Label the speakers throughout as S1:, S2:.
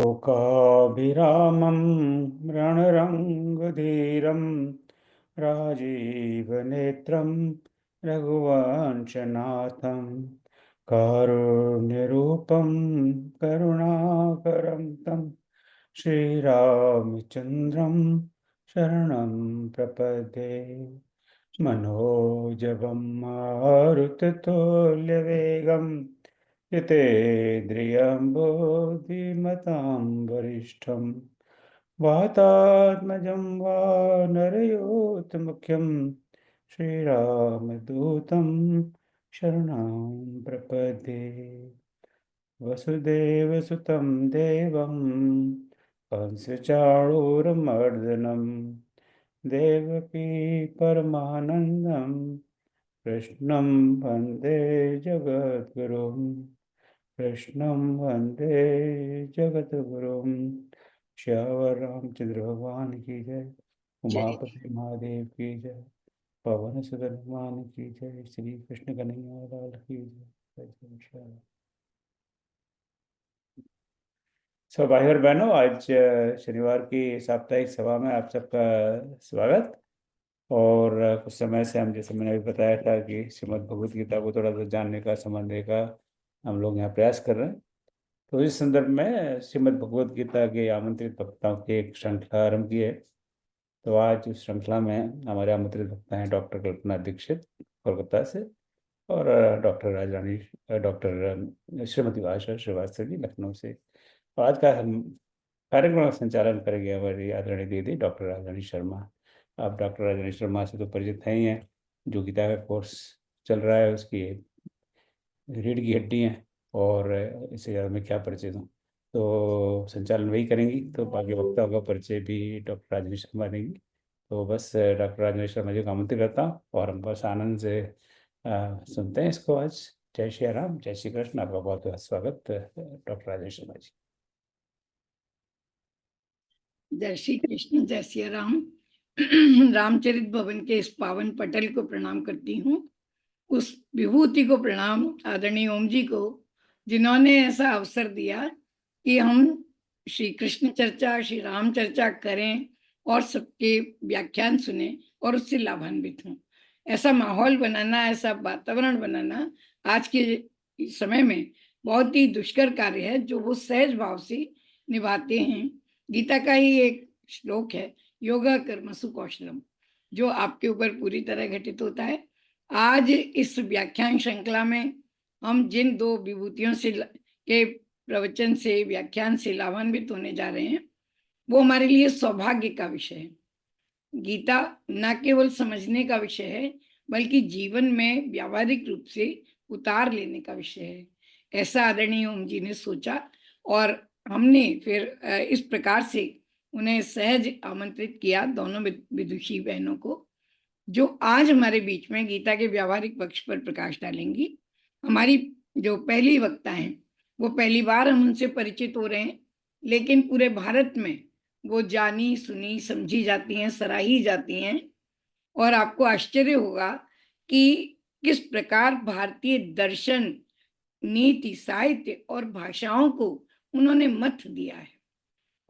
S1: लोकाभिरामं रणरङ्गधीरं राजीवनेत्रं रघुवंशनाथं कारुण्यरूपं करुणाकरं तं श्रीरामचन्द्रं शरणं प्रपद्ये। मनोजवं मारुततुल्यवेगं यतेन्द्रियं बुद्धिमतां वरिष्ठं वातात्मजं वानरयोतमुख्यं श्रीरामदूतं शरणं प्रपद्ये। वसुदेवसुतं देवं कंसचाणूरमर्दनं देवकी परमानन्दं कृष्णं वन्दे जगद्गुरुं। कृष्णं वन्दे जगद्गुरुं। श्यावर रामचंद्र भगवान की जय।
S2: जय।
S1: उमापति महादेव की जय। पवन सुत हनुमान की जय। श्री कृष्ण कन्हैया लाल की जय। जय जय श्याम। सब भाई और बहनों, आज शनिवार की साप्ताहिक सभा में आप सबका स्वागत। और कुछ समय से हम, जैसे मैंने अभी बताया था, कि श्रीमद् भगवत गीता को थोड़ा सा जानने का, समझने का हम लोग यहाँ प्रयास कर रहे हैं। तो इस संदर्भ में श्रीमद् भगवत गीता के आमंत्रित वक्ताओं की एक श्रृंखला आरंभ की है। तो आज इस श्रृंखला में हमारे आमंत्रित वक्ता हैं डॉक्टर कल्पना दीक्षित कोलकाता से, और डॉक्टर राजरानी, डॉक्टर श्रीमती आशा श्रीवास्तव जी लखनऊ से। और आज का हम कार्यक्रम का संचालन करेंगे हमारी आदरणीय दीदी डॉक्टर राजरानी शर्मा। आप डॉक्टर राजरानी शर्मा से तो परिचित हैं ही हैं, जो गीता का कोर्स चल रहा है उसकी रीढ़ की हड्डी हैं। और इससे ज़्यादा मैं क्या परिचय दूँ। तो संचालन वही करेंगी, तो बाकी वक्ताओं का परिचय भी डॉक्टर राजरानी शर्मा देंगी। तो बस डॉक्टर राजरानी शर्मा जी को आमंत्रित करता हूँ और हम बस आनंद से सुनते हैं इसको आज। जय श्री राम, जय श्री कृष्ण। आपका बहुत बहुत स्वागत डॉक्टर राजरानी शर्मा जी।
S2: जय श्री कृष्ण, जय श्री राम। रामचरित भवन के इस पावन पटल को प्रणाम करती हूँ। उस विभूति को प्रणाम, आदरणीय ओम जी को, जिन्होंने ऐसा अवसर दिया कि हम श्री कृष्ण चर्चा, श्री राम चर्चा करें और सबके व्याख्यान सुने और उससे लाभान्वित हों। ऐसा माहौल बनाना, ऐसा वातावरण बनाना आज के समय में बहुत ही दुष्कर कार्य है, जो वो सहज भाव से निभाते हैं। गीता का ही एक श्लोक है, योगा कर्मसु कौशलम, जो आपके ऊपर पूरी तरह घटित होता है। आज इस व्याख्यान श्रृंखला में हम जिन दो विभूतियों से के प्रवचन से, व्याख्यान से लाभान्वित होने जा रहे हैं, वो हमारे लिए सौभाग्य का विषय है। गीता न केवल समझने का विषय है, बल्कि जीवन में व्यावहारिक रूप से उतार लेने का विषय है। ऐसा आदरणीय ओम जी ने सोचा और हमने फिर इस प्रकार से उन्हें सहज आमंत्रित किया, दोनों विदुषी बहनों को, जो आज हमारे बीच में गीता के व्यावहारिक पक्ष पर प्रकाश डालेंगी। हमारी जो पहली वक्ता हैं, वो पहली बार हम उनसे परिचित हो रहे हैं, लेकिन पूरे भारत में वो जानी सुनी समझी जाती हैं, सराही जाती हैं। और आपको आश्चर्य होगा कि किस प्रकार भारतीय दर्शन, नीति, साहित्य और भाषाओं को उन्होंने मत दिया है।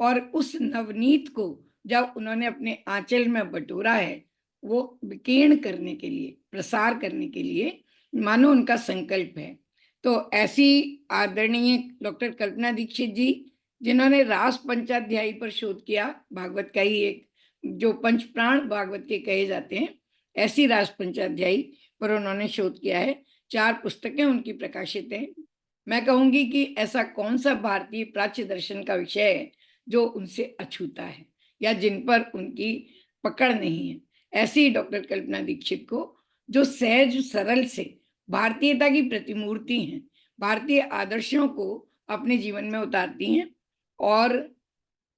S2: और उस नवनीत को जब उन्होंने अपने आंचल में बटोरा है, वो विकीर्ण करने के लिए, प्रसार करने के लिए मानो उनका संकल्प है। तो ऐसी आदरणीय डॉक्टर कल्पना दीक्षित जी, जिन्होंने रास पंचाध्यायी पर शोध किया, भागवत का ही एक, जो पंच प्राण भागवत के कहे जाते हैं, ऐसी रास पंचाध्यायी पर उन्होंने शोध किया है। 4 पुस्तकें उनकी प्रकाशित हैं। मैं कहूंगी कि ऐसा कौन सा भारतीय प्राच्य दर्शन का विषय है जो उनसे अछूता है या जिन पर उनकी पकड़ नहीं है। ऐसी डॉक्टर कल्पना दीक्षित को, जो सहज सरल से भारतीयता की प्रतिमूर्ति हैं, भारतीय आदर्शों को अपने जीवन में उतारती हैं। और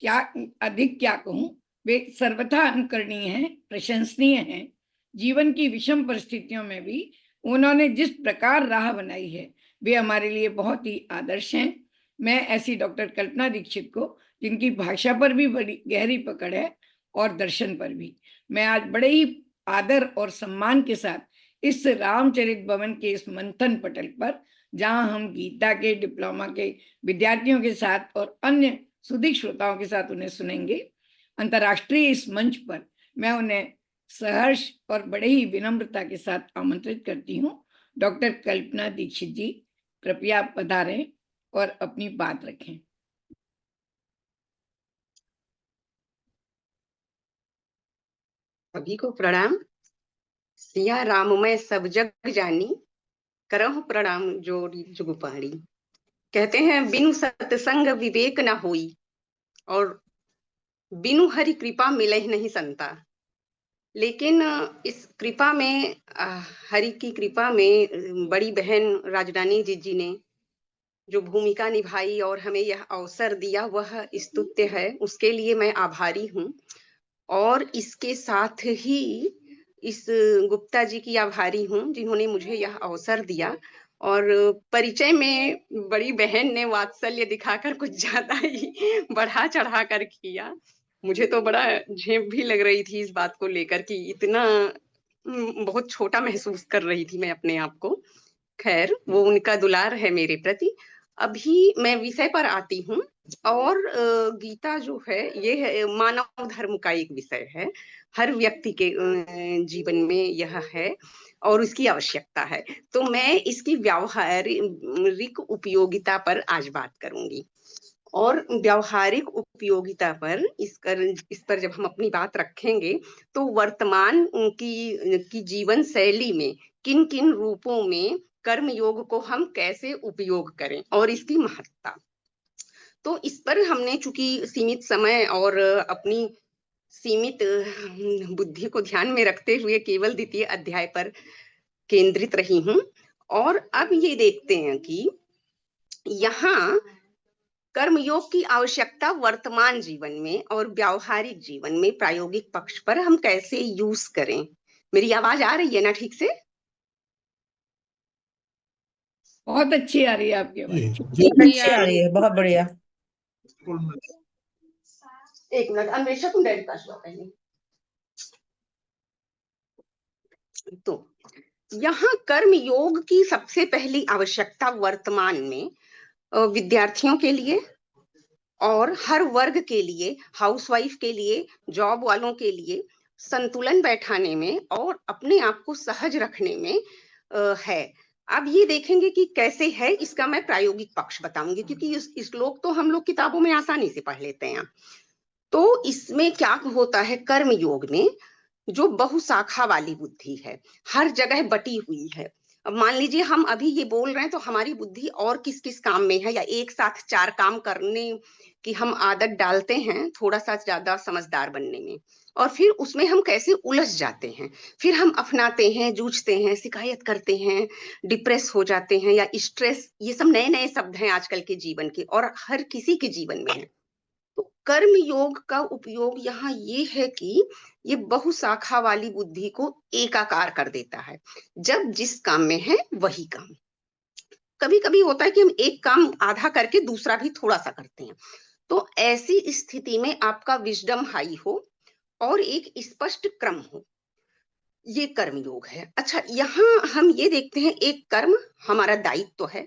S2: क्या अधिक क्या कहूं, वे सर्वथा अनुकरणीय हैं, प्रशंसनीय हैं। जीवन की विषम परिस्थितियों में भी उन्होंने जिस प्रकार राह बनाई है, वे हमारे लिए बहुत ही आदर्श हैं। मैं ऐसी डॉक्टर कल्पना दीक्षित को, जिनकी भाषा पर भी बड़ी गहरी पकड़ है और दर्शन पर भी, मैं आज बड़े ही आदर और सम्मान के साथ इस रामचरित भवन के इस मंथन पटल पर, जहां हम गीता के डिप्लोमा के विद्यार्थियों के साथ और अन्य सुधीक श्रोताओं के साथ उन्हें सुनेंगे। अंतर्राष्ट्रीय इस मंच पर मैं उन्हें सहर्ष और बड़े ही विनम्रता के साथ आमंत्रित करती हूँ। डॉक्टर कल्पना दीक्षित जी, कृपया पधारें और अपनी बात रखें।
S3: सभी को प्रणाम। सिया राम मैं सब जग जानी, करहु प्रणाम जोड़ी जुग पहाड़ी। कहते हैं बिनु सत्संग विवेक न होई, और बिनु हरि कृपा मिलहि नहीं संता। लेकिन इस कृपा में, हरि की कृपा में बड़ी बहन राजरानी जी ने जो भूमिका निभाई और हमें यह अवसर दिया, वह स्तुत्य है। उसके लिए मैं आभारी हूँ। और इसके साथ ही इस गुप्ता जी की आभारी हूँ जिन्होंने मुझे यह अवसर दिया। और परिचय में बड़ी बहन ने वात्सल्य दिखाकर कुछ ज्यादा ही बढ़ा चढ़ा कर किया। मुझे तो बड़ा झेप भी लग रही थी इस बात को लेकर कि इतना बहुत छोटा महसूस कर रही थी मैं अपने आप को। खैर, वो उनका दुलार है मेरे प्रति। अभी मैं विषय पर आती हूँ। और गीता जो है, ये है मानव धर्म का एक विषय है। हर व्यक्ति के जीवन में यह है और उसकी आवश्यकता है। तो मैं इसकी व्यावहारिक उपयोगिता पर आज बात करूंगी। और व्यावहारिक उपयोगिता पर इस पर जब हम अपनी बात रखेंगे, तो वर्तमान की जीवन शैली में किन किन रूपों में कर्म योग को हम कैसे उपयोग करें और इसकी महत्ता। तो इस पर हमने चूंकि सीमित समय और अपनी सीमित बुद्धि को ध्यान में रखते हुए केवल द्वितीय अध्याय पर केंद्रित रही हूँ। और अब ये देखते हैं कि यहाँ कर्मयोग की आवश्यकता वर्तमान जीवन में और व्यावहारिक जीवन में प्रायोगिक पक्ष पर हम कैसे यूज करें। मेरी आवाज आ रही है ना ठीक से?
S2: बहुत अच्छी आ रही है आपकी आवाज।
S4: अच्छी आ रही है, बहुत बढ़िया।
S3: एक मिनट, अन्वेषा तुम डैडी पास जाओ पहले। तो यहाँ कर्म योग की सबसे पहली आवश्यकता वर्तमान में विद्यार्थियों के लिए और हर वर्ग के लिए, हाउसवाइफ के लिए, जॉब वालों के लिए संतुलन बैठाने में और अपने आप को सहज रखने में है। अब ये देखेंगे कि कैसे है, इसका मैं प्रायोगिक पक्ष बताऊंगी, क्योंकि इस श्लोक तो हम लोग किताबों में आसानी से पढ़ लेते हैं। तो इसमें क्या होता है, कर्म योग में जो बहुशाखा वाली बुद्धि है, हर जगह बटी हुई है। अब मान लीजिए हम अभी ये बोल रहे हैं, तो हमारी बुद्धि और किस किस काम में है, या एक साथ 4 काम करने की हम आदत डालते हैं थोड़ा सा ज्यादा समझदार बनने में, और फिर उसमें हम कैसे उलझ जाते हैं, फिर हम अपनाते हैं, जूझते हैं, शिकायत करते हैं, डिप्रेस हो जाते हैं, या स्ट्रेस। ये सब नए नए शब्द हैं आजकल के जीवन के और हर किसी के जीवन में है। तो कर्म योग का उपयोग यहाँ ये है कि ये बहुशाखा वाली बुद्धि को एकाकार कर देता है। जब जिस काम में है वही काम। कभी कभी होता है कि हम एक काम आधा करके दूसरा भी थोड़ा सा करते हैं। तो ऐसी स्थिति में आपका विजडम हाई हो और एक स्पष्ट क्रम हो, ये कर्म योग है। अच्छा, यहाँ हम ये देखते हैं, एक कर्म हमारा दायित्व है,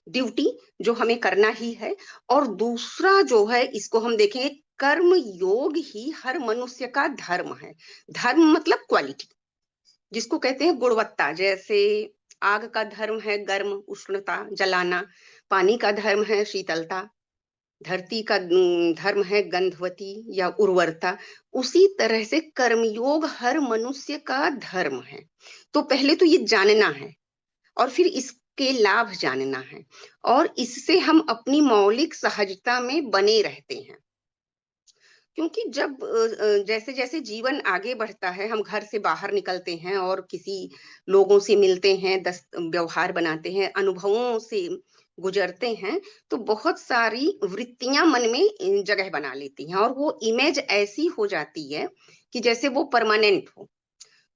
S3: ड्यूटी जो हमें करना ही है। और दूसरा जो है, इसको हम देखेंगे, कर्म योग ही हर मनुष्य का धर्म है। धर्म मतलब क्वालिटी, जिसको कहते हैं गुणवत्ता। जैसे आग का धर्म है गर्म, उष्णता, जलाना। पानी का धर्म है शीतलता। धरती का धर्म है गंधवती या उर्वरता। उसी तरह से कर्मयोग हर मनुष्य का धर्म है। तो पहले तो ये जानना है और फिर इसके लाभ जानना है, और इससे हम अपनी मौलिक सहजता में बने रहते हैं। क्योंकि जब जैसे जैसे जीवन आगे बढ़ता है, हम घर से बाहर निकलते हैं और किसी लोगों से मिलते हैं, व्यवहार बनाते हैं, अनुभवों से गुजरते हैं, तो बहुत सारी वृत्तियां मन में जगह बना लेती हैं, और वो इमेज ऐसी हो जाती है कि जैसे वो परमानेंट हो।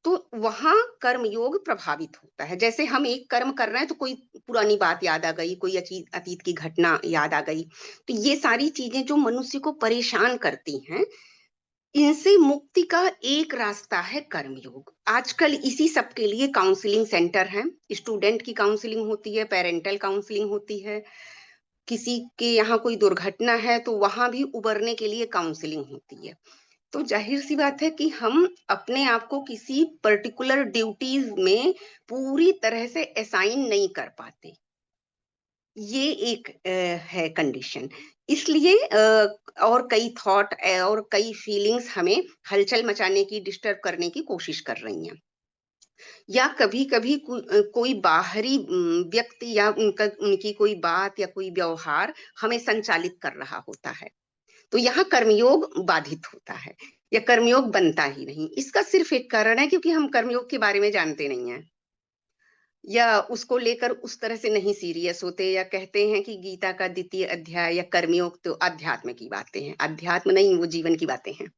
S3: तो वहां कर्मयोग प्रभावित होता है। जैसे हम एक कर्म कर रहे हैं, तो कोई पुरानी बात याद आ गई, कोई अतीत की घटना याद आ गई। तो ये सारी चीजें जो मनुष्य को परेशान करती हैं, इनसे मुक्ति का एक रास्ता है कर्मयोग। आजकल इसी सब के लिए काउंसलिंग सेंटर हैं। स्टूडेंट की काउंसलिंग होती है, पेरेंटल काउंसलिंग होती है, किसी के यहाँ कोई दुर्घटना है तो वहां भी उबरने के लिए काउंसलिंग होती है। तो जाहिर सी बात है कि हम अपने आप को किसी पर्टिकुलर ड्यूटीज में पूरी तरह से असाइन नहीं कर पाते। ये एक है कंडीशन। इसलिए और कई थॉट और कई फीलिंग्स हमें हलचल मचाने की, डिस्टर्ब करने की कोशिश कर रही हैं। या कभी-कभी कोई बाहरी व्यक्ति या उनकी कोई बात या कोई व्यवहार हमें संचालित कर रहा होता है। तो यहाँ कर्मयोग बाधित होता है या कर्मयोग बनता ही नहीं। इसका सिर्फ एक कारण है क्योंकि हम कर्मयोग के बारे में जानते नहीं हैं या उसको लेकर उस तरह से नहीं सीरियस होते, या कहते हैं कि गीता का द्वितीय अध्याय या कर्मयोग तो अध्यात्म की बातें हैं, अध्यात्म नहीं, वो जीवन की बातें हैं।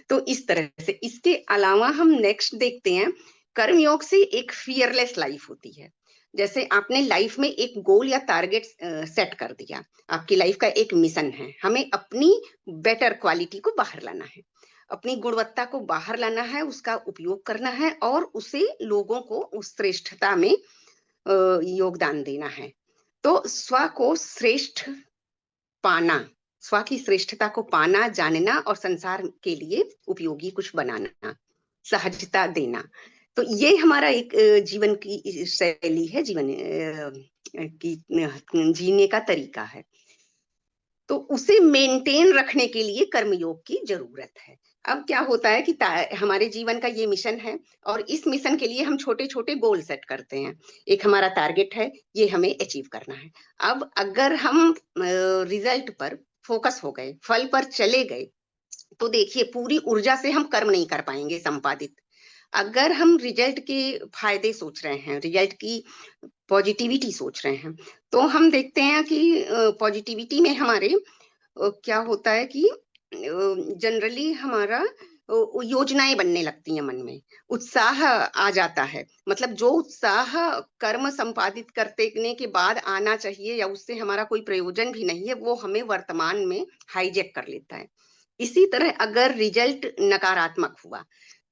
S3: तो इस तरह से इसके अलावा हम नेक्स्ट देखते हैं, कर्मयोग से एक फियरलेस लाइफ होती है। जैसे आपने लाइफ में एक गोल या टारगेट सेट कर दिया, आपकी लाइफ का एक मिशन है, हमें अपनी बेटर क्वालिटी को बाहर लाना है, अपनी गुणवत्ता को बाहर लाना है, उसका उपयोग करना है और उसे लोगों को उस श्रेष्ठता में योगदान देना है। तो स्व को श्रेष्ठ पाना, स्व की श्रेष्ठता को पाना, जानना और संसार के लिए उपयोगी कुछ बनाना, सहजता देना। तो ये हमारा एक जीवन की शैली है, जीवन की जीने का तरीका है। तो उसे मेंटेन रखने के लिए कर्मयोग की जरूरत है। अब क्या होता है कि हमारे जीवन का ये मिशन है और इस मिशन के लिए हम छोटे छोटे गोल सेट करते हैं। एक हमारा टारगेट है, ये हमें अचीव करना है। अब अगर हम रिजल्ट पर फोकस हो गए, फल पर चले गए, तो देखिए पूरी ऊर्जा से हम कर्म नहीं कर पाएंगे संपादित। अगर हम रिजल्ट के फायदे सोच रहे हैं, रिजल्ट की पॉजिटिविटी सोच रहे हैं, तो हम देखते हैं कि पॉजिटिविटी में हमारे क्या होता है कि जनरली हमारा योजनाएं बनने लगती हैं मन में, उत्साह आ जाता है। मतलब जो उत्साह कर्म संपादित करने के बाद आना चाहिए या उससे हमारा कोई प्रयोजन भी नहीं है, वो हमें वर्तमान में हाईजैक कर लेता है। इसी तरह अगर रिजल्ट नकारात्मक हुआ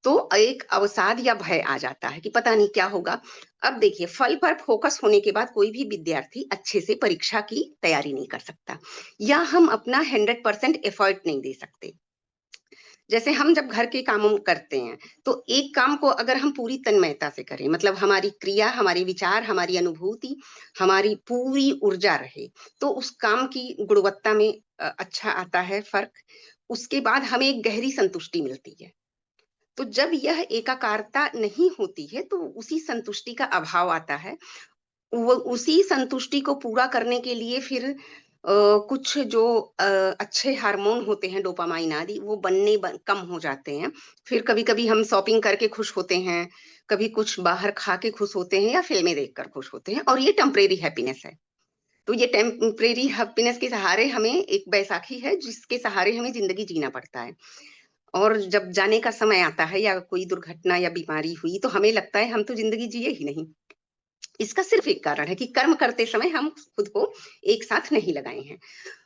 S3: तो एक अवसाद या भय आ जाता है कि पता नहीं क्या होगा। अब देखिए फल पर फोकस होने के बाद कोई भी विद्यार्थी अच्छे से परीक्षा की तैयारी नहीं कर सकता या हम अपना 100% एफर्ट नहीं दे सकते। जैसे हम जब घर के कामों करते हैं तो एक काम को अगर हम पूरी तन्मयता से करें, मतलब हमारी क्रिया, हमारे विचार, हमारी अनुभूति, हमारी पूरी ऊर्जा रहे, तो उस काम की गुणवत्ता में अच्छा आता है फर्क। उसके बाद हमें एक गहरी संतुष्टि मिलती है। तो जब यह एकाकारता नहीं होती है तो उसी संतुष्टि का अभाव आता है। वो उसी संतुष्टि को पूरा करने के लिए फिर कुछ जो अच्छे हार्मोन होते हैं, डोपामाइन आदि, वो कम हो जाते हैं। फिर कभी-कभी हम शॉपिंग करके खुश होते हैं, कभी कुछ बाहर खा के खुश होते हैं या फिल्में देखकर खुश होते हैं, और ये टेम्परेरी हैप्पीनेस है। तो ये टेम्परेरी हैप्पीनेस के सहारे हमें एक बैसाखी है जिसके सहारे हमें जिंदगी जीना पड़ता है। और जब जाने का समय आता है या कोई दुर्घटना या बीमारी हुई तो हमें लगता है हम तो जिंदगी जिए ही नहीं। इसका सिर्फ एक कारण है कि कर्म करते समय हम खुद को एक साथ नहीं लगाए हैं।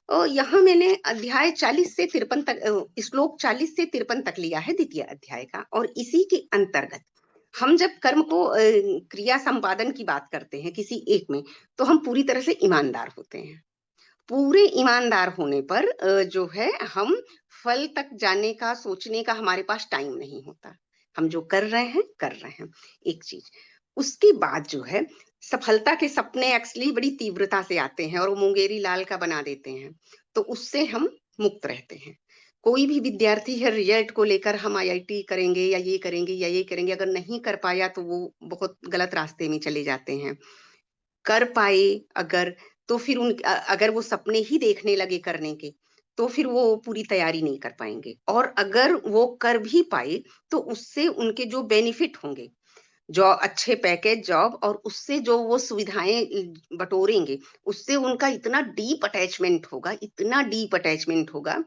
S3: और यहाँ मैंने अध्याय 40 से 53 तक, श्लोक 40 से 53 तक लिया है द्वितीय अध्याय का। और इसी के अंतर्गत हम जब कर्म को क्रिया संपादन की बात करते हैं किसी एक में, तो हम पूरी तरह से ईमानदार होते हैं। पूरे ईमानदार होने पर जो है हम फल तक जाने का, सोचने का हमारे पास टाइम नहीं होता। हम जो कर रहे हैं कर रहे हैं, एक चीज। उसके बाद जो है सफलता के सपने एक्चुअली बड़ी तीव्रता से आते हैं और वो मुंगेरी लाल का बना देते हैं, तो उससे हम मुक्त रहते हैं। कोई भी विद्यार्थी है, रिजल्ट को लेकर हम आईआईटी करेंगे या ये करेंगे या ये करेंगे, अगर नहीं कर पाया तो वो बहुत गलत रास्ते में चले जाते हैं। कर पाए अगर, तो फिर अगर वो सपने ही देखने लगे करने के, तो फिर वो पूरी तैयारी नहीं कर पाएंगे। और अगर वो कर भी पाए तो उससे उनके जो बेनिफिट होंगे, जो अच्छे पैकेज जॉब, और उससे जो वो सुविधाएं बटोरेंगे, उससे उनका इतना डीप अटैचमेंट होगा, इतना डीप अटैचमेंट होगा,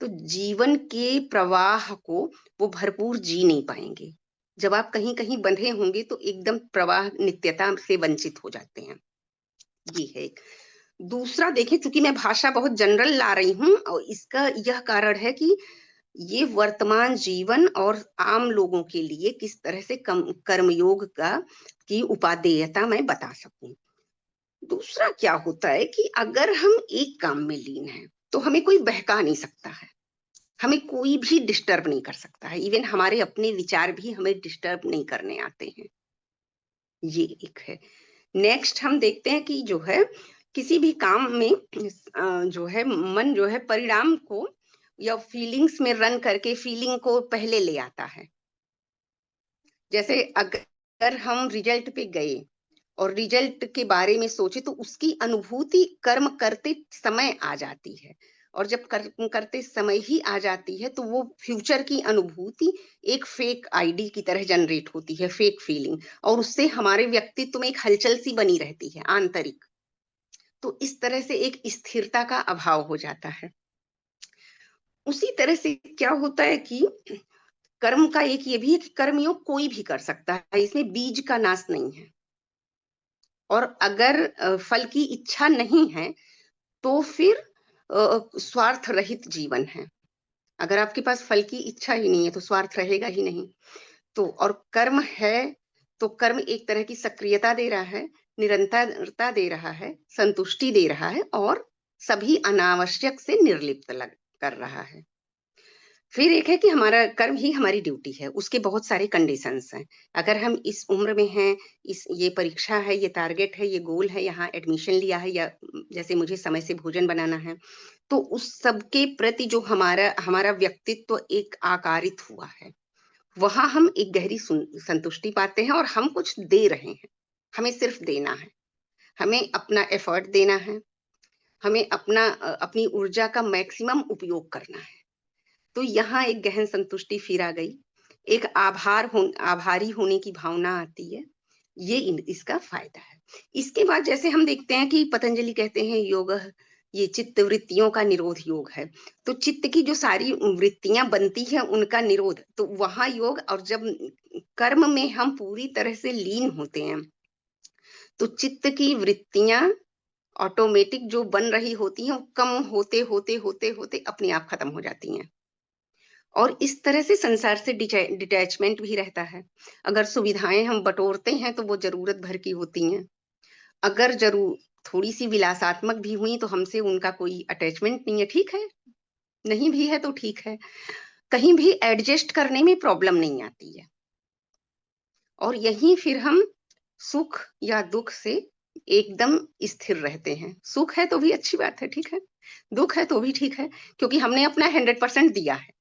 S3: तो जीवन के प्रवाह को वो भरपूर जी नहीं पाएंगे। जब आप कहीं कहीं बंधे होंगे तो एकदम प्रवाह, नित्यता से वंचित हो जाते हैं। ये है एक। दूसरा देखें, चूंकि मैं भाषा बहुत जनरल ला रही हूँ और इसका यह कारण है कि ये वर्तमान जीवन और आम लोगों के लिए किस तरह से कर्मयोग का की उपादेयता मैं बता सकूं। दूसरा क्या होता है कि अगर हम एक काम में लीन हैं तो हमें कोई बहका नहीं सकता है, हमें कोई भी डिस्टर्ब नहीं कर सकता है, इवन हमारे अपने विचार भी हमें डिस्टर्ब नहीं करने आते हैं। ये एक है। नेक्स्ट हम देखते हैं कि जो है किसी भी काम में जो है मन जो है परिणाम को या फीलिंग्स में रन करके फीलिंग को पहले ले आता है। जैसे अगर हम रिजल्ट पे गए और रिजल्ट के बारे में सोचे तो उसकी अनुभूति कर्म करते समय आ जाती है, और जब कर्म करते समय ही आ जाती है तो वो फ्यूचर की अनुभूति एक फेक आईडी की तरह जनरेट होती है, फेक फीलिंग, और उससे हमारे व्यक्तित्व में एक हलचल सी बनी रहती है आंतरिक। तो इस तरह से एक स्थिरता का अभाव हो जाता है। उसी तरह से क्या होता है कि कर्म का एक ये भी है कि कर्मयोग कोई भी कर सकता है, इसमें बीज का नाश नहीं है। और अगर फल की इच्छा नहीं है तो फिर स्वार्थ रहित जीवन है। अगर आपके पास फल की इच्छा ही नहीं है तो स्वार्थ रहेगा ही नहीं। तो और कर्म है तो कर्म एक तरह की सक्रियता दे रहा है, निरंतरता दे रहा है, संतुष्टि दे रहा है, और सभी अनावश्यक से निर्लिप्त कर रहा है। फिर एक है कि हमारा कर्म ही हमारी ड्यूटी है, उसके बहुत सारे कंडीशंस हैं। अगर हम इस उम्र में हैं, ये परीक्षा है, ये टारगेट है, ये गोल है, यहाँ एडमिशन लिया है, या जैसे मुझे समय से भोजन बनाना है, तो उस सब के प्रति जो हमारा हमारा व्यक्तित्व एक आकारित हुआ है, वहां हम एक गहरी संतुष्टि पाते हैं और हम कुछ दे रहे हैं। हमें सिर्फ देना है, हमें अपना एफर्ट देना है, हमें अपनी ऊर्जा का मैक्सिमम उपयोग करना है। तो यहाँ एक गहन संतुष्टि फिर आ गई, एक आभारी होने की भावना आती है। ये इसका फायदा है। इसके बाद जैसे हम देखते हैं कि पतंजलि कहते हैं योग ये चित्त वृत्तियों का निरोध योग है। तो चित्त की जो सारी वृत्तियां बनती हैं उनका निरोध, तो वहां योग। और जब कर्म में हम पूरी तरह से लीन होते हैं तो चित्त की वृत्तियां ऑटोमेटिक जो बन रही होती हैं वो कम होते होते होते होते अपने आप खत्म हो जाती हैं। और इस तरह से संसार से डिटैचमेंट भी रहता है। अगर सुविधाएं हम बटोरते हैं तो वो जरूरत भर की होती हैं। अगर जरूर थोड़ी सी विलासात्मक भी हुई तो हमसे उनका कोई अटैचमेंट नहीं है, ठीक है, नहीं भी है तो ठीक है, कहीं भी एडजस्ट करने में प्रॉब्लम नहीं आती है। और यहीं फिर हम सुख या दुख से एकदम स्थिर रहते हैं। सुख है तो भी अच्छी बात है, ठीक है, दुख है तो भी ठीक है, क्योंकि हमने अपना 100% दिया है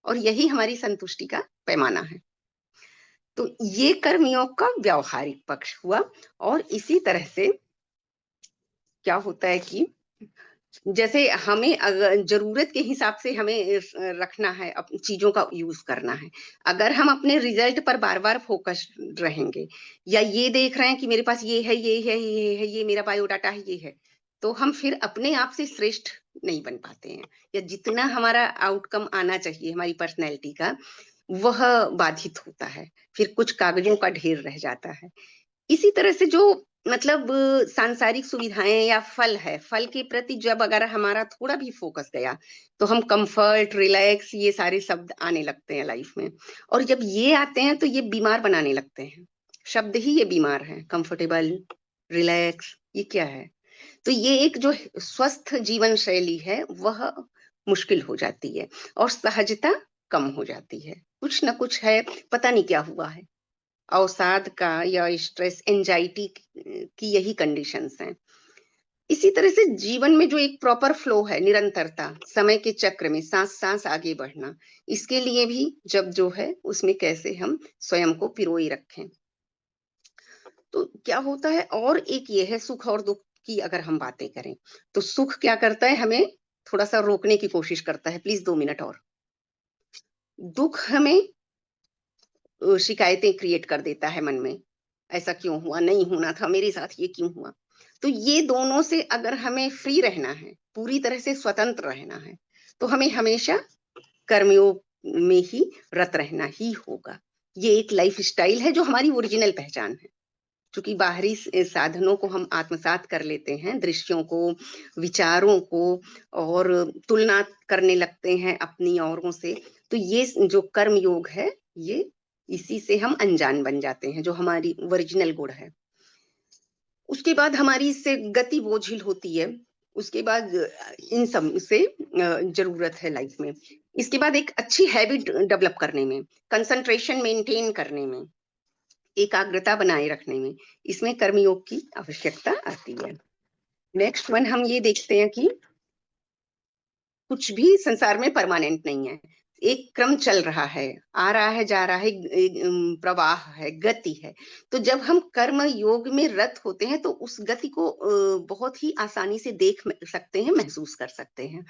S3: और यही हमारी संतुष्टि का पैमाना है। तो ये कर्मयोग का व्यावहारिक पक्ष हुआ। और इसी तरह से क्या होता है कि जैसे हमें अगर जरूरत के हिसाब से हमें रखना है, चीजों का यूज करना है। अगर हम अपने रिजल्ट पर बार बार फोकस रहेंगे या ये देख रहे हैं कि मेरे पास ये है, ये है, ये है, ये मेरा बायोडाटा है, ये है, तो हम फिर अपने आप से श्रेष्ठ नहीं बन पाते हैं, या जितना हमारा आउटकम आना चाहिए हमारी पर्सनैलिटी का वह बाधित होता है, फिर कुछ कागजों का ढेर रह जाता है। इसी तरह से जो मतलब सांसारिक सुविधाएं या फल है, फल के प्रति जब अगर हमारा थोड़ा भी फोकस गया तो हम कंफर्ट, रिलैक्स, ये सारे शब्द आने लगते हैं लाइफ में। और जब ये आते हैं तो ये बीमार बनाने लगते हैं, शब्द ही ये बीमार है। कंफर्टेबल, रिलैक्स, ये क्या है? तो ये एक जो स्वस्थ जीवन शैली है वह मुश्किल हो जाती है और सहजता कम हो जाती है। कुछ ना कुछ है, पता नहीं क्या हुआ है। अवसाद का या स्ट्रेस, एंजाइटी की यही कंडीशंस हैं। इसी तरह से जीवन में जो एक प्रॉपर फ्लो है, निरंतरता, समय के चक्र में सांस सांस आगे बढ़ना, इसके लिए भी जब जो है उसमें कैसे हम स्वयं को पिरोए रखें। तो क्या होता है, और एक ये है सुख और दुख की अगर हम बातें करें तो सुख क्या करता है, हमें थोड़ा सा रोकने की कोशिश करता है, प्लीज 2 मिनट और। दुख हमें शिकायतें क्रिएट कर देता है मन में, ऐसा क्यों हुआ, नहीं होना था मेरे साथ, ये क्यों हुआ। तो ये दोनों से अगर हमें फ्री रहना है, पूरी तरह से स्वतंत्र रहना है, तो हमें हमेशा कर्मयोग में ही रत रहना ही होगा। ये एक लाइफ स्टाइल है जो हमारी ओरिजिनल पहचान है। क्योंकि बाहरी साधनों को हम आत्मसात कर लेते हैं, दृश्यों को, विचारों को, और तुलना करने लगते हैं अपनी औरों से, तो ये जो कर्म योग है ये इसी से हम अनजान बन जाते हैं, जो हमारी ओरिजिनल गुण है। उसके बाद हमारी इससे गति बोझिल होती है। उसके बाद इन सब से जरूरत है लाइफ में। इसके बाद एक अच्छी हैबिट डेवलप करने में, कंसंट्रेशन मेंटेन करने में, एकाग्रता बनाए रखने में, इसमें कर्मयोग की आवश्यकता आती है। नेक्स्ट वन हम ये देखते हैं कि कुछ भी संसार में परमानेंट नहीं है, एक क्रम चल रहा है, आ रहा है, जा रहा है, प्रवाह है, गति है। तो जब हम कर्म योग में रत होते हैं तो उस गति को बहुत ही आसानी से देख सकते हैं, महसूस कर सकते हैं।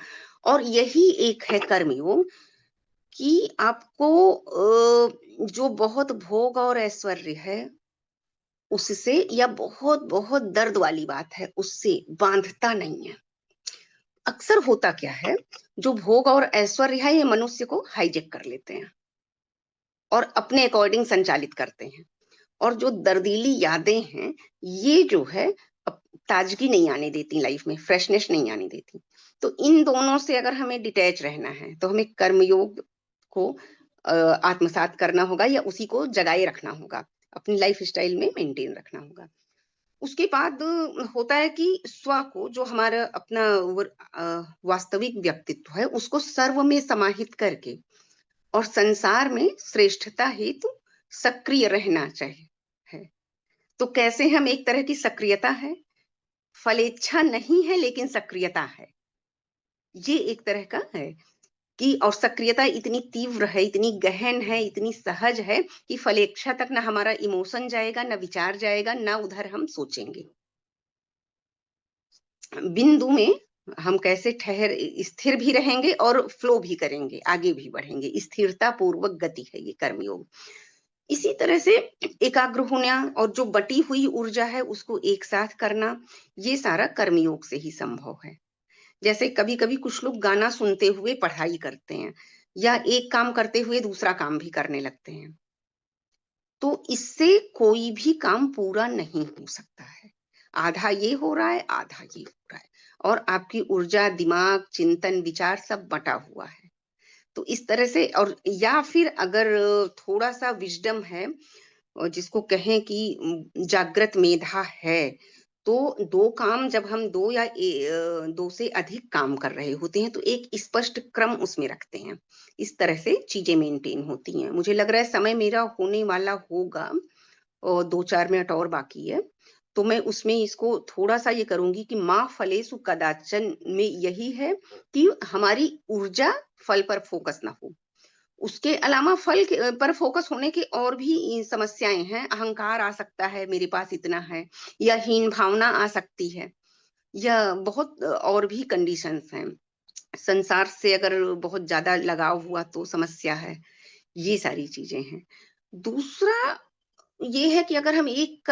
S3: और यही एक है कर्म योग कि आपको जो बहुत भोग और ऐश्वर्य है उससे, या बहुत बहुत दर्द वाली बात है उससे बांधता नहीं है। अक्सर होता क्या है, जो भोग और ऐश्वर्य है ये मनुष्य को हाईजेक कर लेते हैं और अपने अकॉर्डिंग संचालित करते हैं। और जो दर्दीली यादें हैं ये जो है ताजगी नहीं आने देती लाइफ में, फ्रेशनेस नहीं आने देती। तो इन दोनों से अगर हमें डिटैच रहना है तो हमें कर्मयोग को आत्मसात करना होगा या उसी को जगाए रखना होगा, अपनी लाइफ स्टाइल में मेंटेन रखना होगा। उसके बाद होता है कि स्व को, जो हमारा अपना वास्तविक व्यक्तित्व है, उसको सर्व में समाहित करके और संसार में श्रेष्ठता हेतु सक्रिय रहना चाहिए है। तो कैसे हम, एक तरह की सक्रियता है, फलेच्छा नहीं है लेकिन सक्रियता है, ये एक तरह का है कि, और सक्रियता इतनी तीव्र है, इतनी गहन है, इतनी सहज है कि फलेच्छा तक ना हमारा इमोशन जाएगा, ना विचार जाएगा, ना उधर हम सोचेंगे। बिंदु में हम कैसे स्थिर भी रहेंगे और फ्लो भी करेंगे, आगे भी बढ़ेंगे। स्थिरता पूर्वक गति है ये कर्मयोग। इसी तरह से एकाग्र होना और जो बटी हुई ऊर्जा है उसको एक साथ करना, ये सारा कर्मयोग से ही संभव है। जैसे कभी कभी कुछ लोग गाना सुनते हुए पढ़ाई करते हैं या एक काम करते हुए दूसरा काम भी करने लगते हैं, तो इससे कोई भी काम पूरा नहीं हो सकता है। आधा ये हो रहा है, आधा ये हो रहा है, और आपकी ऊर्जा, दिमाग, चिंतन, विचार सब बटा हुआ है। तो इस तरह से, और या फिर अगर थोड़ा सा विजडम है, और जिसको कहें कि जागृत मेधा है, तो दो काम जब हम दो या दो से अधिक काम कर रहे होते हैं तो एक स्पष्ट क्रम उसमें रखते हैं। इस तरह से चीजें मेंटेन होती हैं। मुझे लग रहा है समय मेरा होने वाला होगा और 2-4 मिनट और बाकी है, तो मैं उसमें इसको थोड़ा सा ये करूंगी कि माँ फलेषु कदाचन में यही है कि हमारी ऊर्जा फल पर फोकस ना हो। उसके अलावा फल पर फोकस होने की और भी समस्याएं हैं। अहंकार आ सकता है, मेरे पास इतना है, या हीन भावना आ सकती है, या बहुत और भी कंडीशंस हैं। संसार से अगर बहुत ज्यादा लगाव हुआ तो समस्या है। ये सारी चीजें हैं। दूसरा ये है कि अगर हम एक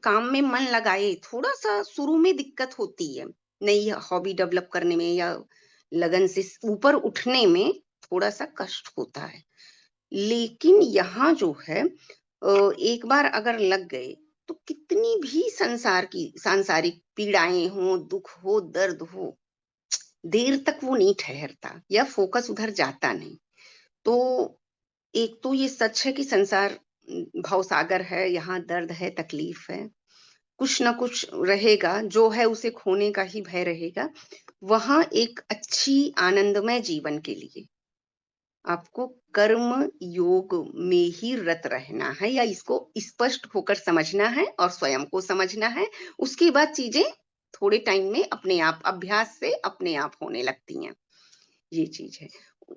S3: काम में मन लगाए, थोड़ा सा शुरू में दिक्कत होती है, नई हॉबी डेवलप करने में या लगन से ऊपर उठने में थोड़ा सा कष्ट होता है। लेकिन यहाँ जो है एक बार अगर लग गए तो कितनी भी संसार की सांसारिक पीड़ाएं हो, दुख हो, दर्द हो, देर तक वो नहीं ठहरता या फोकस उधर जाता नहीं। तो एक तो ये सच है कि संसार भवसागर है, यहाँ दर्द है, तकलीफ है, कुछ ना कुछ रहेगा, जो है उसे खोने का ही भय रहेगा। वहां एक अच्छी आनंदमय जीवन के लिए आपको कर्म योग में ही रत रहना है, या इसको स्पष्ट होकर समझना है और स्वयं को समझना है। उसके बाद चीजें थोड़े टाइम में अपने आप, अभ्यास से अपने आप होने लगती हैं। ये चीज है।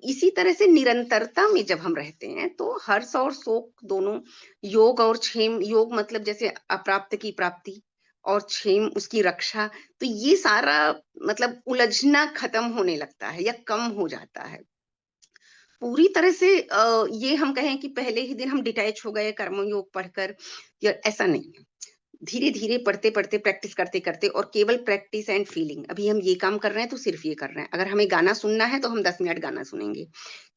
S3: इसी तरह से निरंतरता में जब हम रहते हैं तो हर्ष और शोक दोनों, योग और क्षेम, योग मतलब जैसे अप्राप्त की प्राप्ति और क्षेम उसकी रक्षा, तो ये सारा मतलब उलझना खत्म होने लगता है या कम हो जाता है पूरी तरह से। ये हम कहें कि पहले ही दिन हम डिटैच हो गए कर्मयोग पढ़कर, या ऐसा नहीं है। धीरे धीरे पढ़ते पढ़ते, प्रैक्टिस करते करते, और केवल प्रैक्टिस एंड फीलिंग, अभी हम ये काम कर रहे हैं तो सिर्फ ये कर रहे हैं। अगर हमें गाना सुनना है तो हम 10 मिनट गाना सुनेंगे,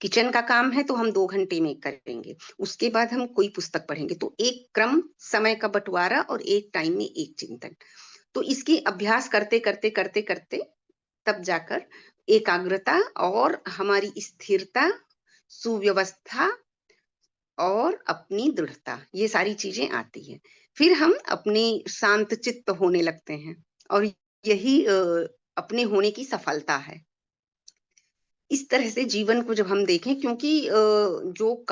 S3: किचन का काम है तो हम 2 घंटे में करेंगे, उसके बाद हम कोई पुस्तक पढ़ेंगे। तो एक क्रम, समय का बंटवारा और एक टाइम में एक चिंतन। तो इसकी अभ्यास करते करते करते करते तब जाकर एकाग्रता और हमारी स्थिरता, सुव्यवस्था और अपनी दृढ़ता, ये सारी चीजें आती है। फिर हम अपनी शांत चित्त होने लगते हैं और यही अपने होने की सफलता है। इस तरह से जीवन को जब हम देखें, क्योंकि जो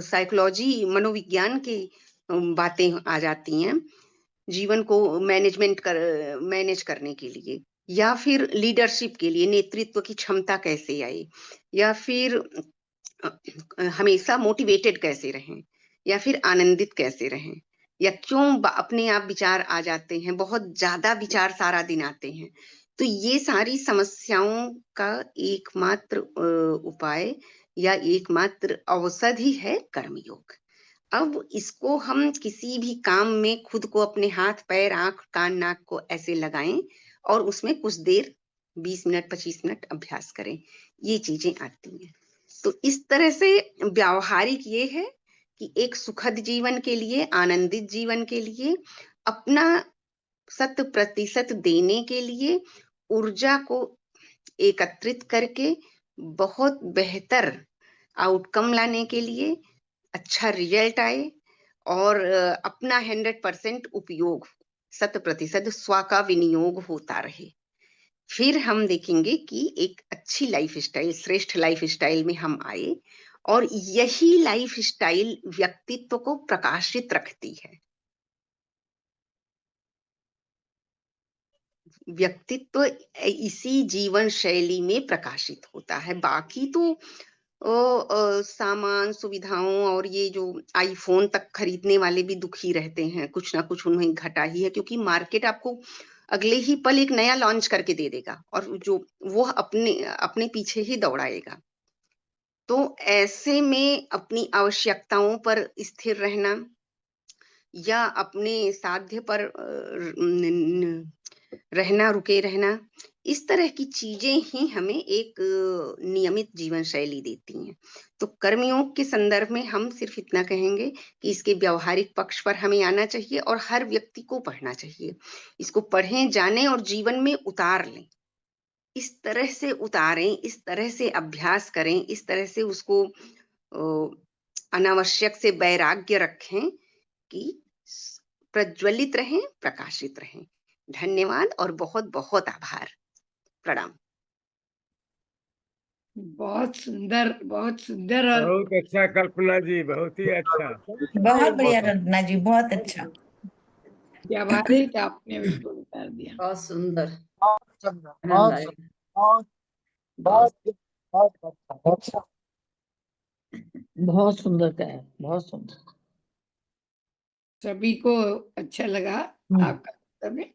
S3: साइकोलॉजी मनोविज्ञान की बातें आ जाती हैं जीवन को मैनेज करने के लिए, या फिर लीडरशिप के लिए, नेतृत्व की क्षमता कैसे आए, या फिर हमेशा मोटिवेटेड कैसे रहें, या फिर आनंदित कैसे रहें, या क्यों अपने आप विचार आ जाते हैं, बहुत ज्यादा विचार सारा दिन आते हैं। तो ये सारी समस्याओं का एकमात्र उपाय या एकमात्र औषधि है कर्मयोग। अब इसको हम किसी भी काम में खुद को अपने हाथ पैर आंख कान नाक को ऐसे लगाएं और उसमें कुछ देर 20 मिनट 25 मिनट अभ्यास करें, ये चीजें आती हैं। तो इस तरह से व्यावहारिक ये है कि एक सुखद जीवन के लिए, आनंदित जीवन के लिए, अपना 100% देने के लिए, ऊर्जा को एकत्रित करके बहुत बेहतर आउटकम लाने के लिए, अच्छा रिजल्ट आए और अपना 100% उपयोग, 100% स्व का विनियोग होता रहे, फिर हम देखेंगे कि एक अच्छी लाइफ स्टाइल, श्रेष्ठ लाइफ स्टाइल में हम आए। और यही लाइफ स्टाइल व्यक्तित्व को प्रकाशित रखती है। व्यक्तित्व इसी जीवन शैली में प्रकाशित होता है। बाकी तो सामान सुविधाओं और ये जो आईफोन तक खरीदने वाले भी दुखी रहते हैं, कुछ ना कुछ उन्हें घटा ही है, क्योंकि मार्केट आपको अगले ही पल एक नया लॉन्च करके दे देगा और जो वो अपने अपने पीछे ही दौड़ाएगा। तो ऐसे में अपनी आवश्यकताओं पर स्थिर रहना या अपने साध्य पर रहना, रुके रहना, इस तरह की चीजें ही हमें एक नियमित जीवन शैली देती हैं। तो कर्मयोग के संदर्भ में हम सिर्फ इतना कहेंगे कि इसके व्यावहारिक पक्ष पर हमें आना चाहिए और हर व्यक्ति को पढ़ना चाहिए। इसको पढ़ें, जानें और जीवन में उतार लें। इस तरह से उतारें, इस तरह से अभ्यास करें, इस तरह से उसको अनावश्यक से वैराग्य रखें कि प्रज्वलित रहें, प्रकाशित रहें। धन्यवाद और बहुत बहुत आभार। प्रणाम।
S2: बहुत सुंदर, बहुत सुंदर और
S5: बहुत अच्छा कल्पना जी, बहुत ही अच्छा।
S4: बहुत बढ़िया कल्पना जी, बहुत अच्छा।
S2: व्यावहारिक आपने बिल्कुल उतार दिया।
S6: बहुत सुंदर,
S7: बहुत
S6: आनंददायक। बहुत सुंदर का है, बहुत सुंदर।
S2: सभी को अच्छा लगा आपका वक्तव्य,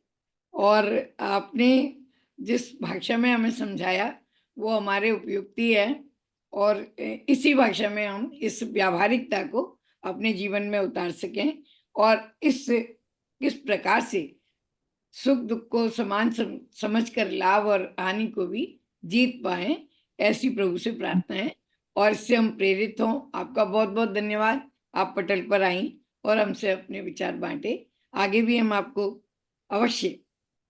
S2: और आपने जिस भाषा में हमें समझाया वो हमारे उपयुक्ति है, और इसी भाषा में हम इस व्यावहारिकता को अपने जीवन में उतार सकें और किस प्रकार से सुख दुख को समान समझकर लाभ और हानि को भी जीत पाए, ऐसी प्रभु से प्रार्थना है और इससे हम प्रेरित हों। आपका बहुत बहुत धन्यवाद, आप पटल पर आई और हमसे अपने विचार बांटे। आगे भी हम आपको अवश्य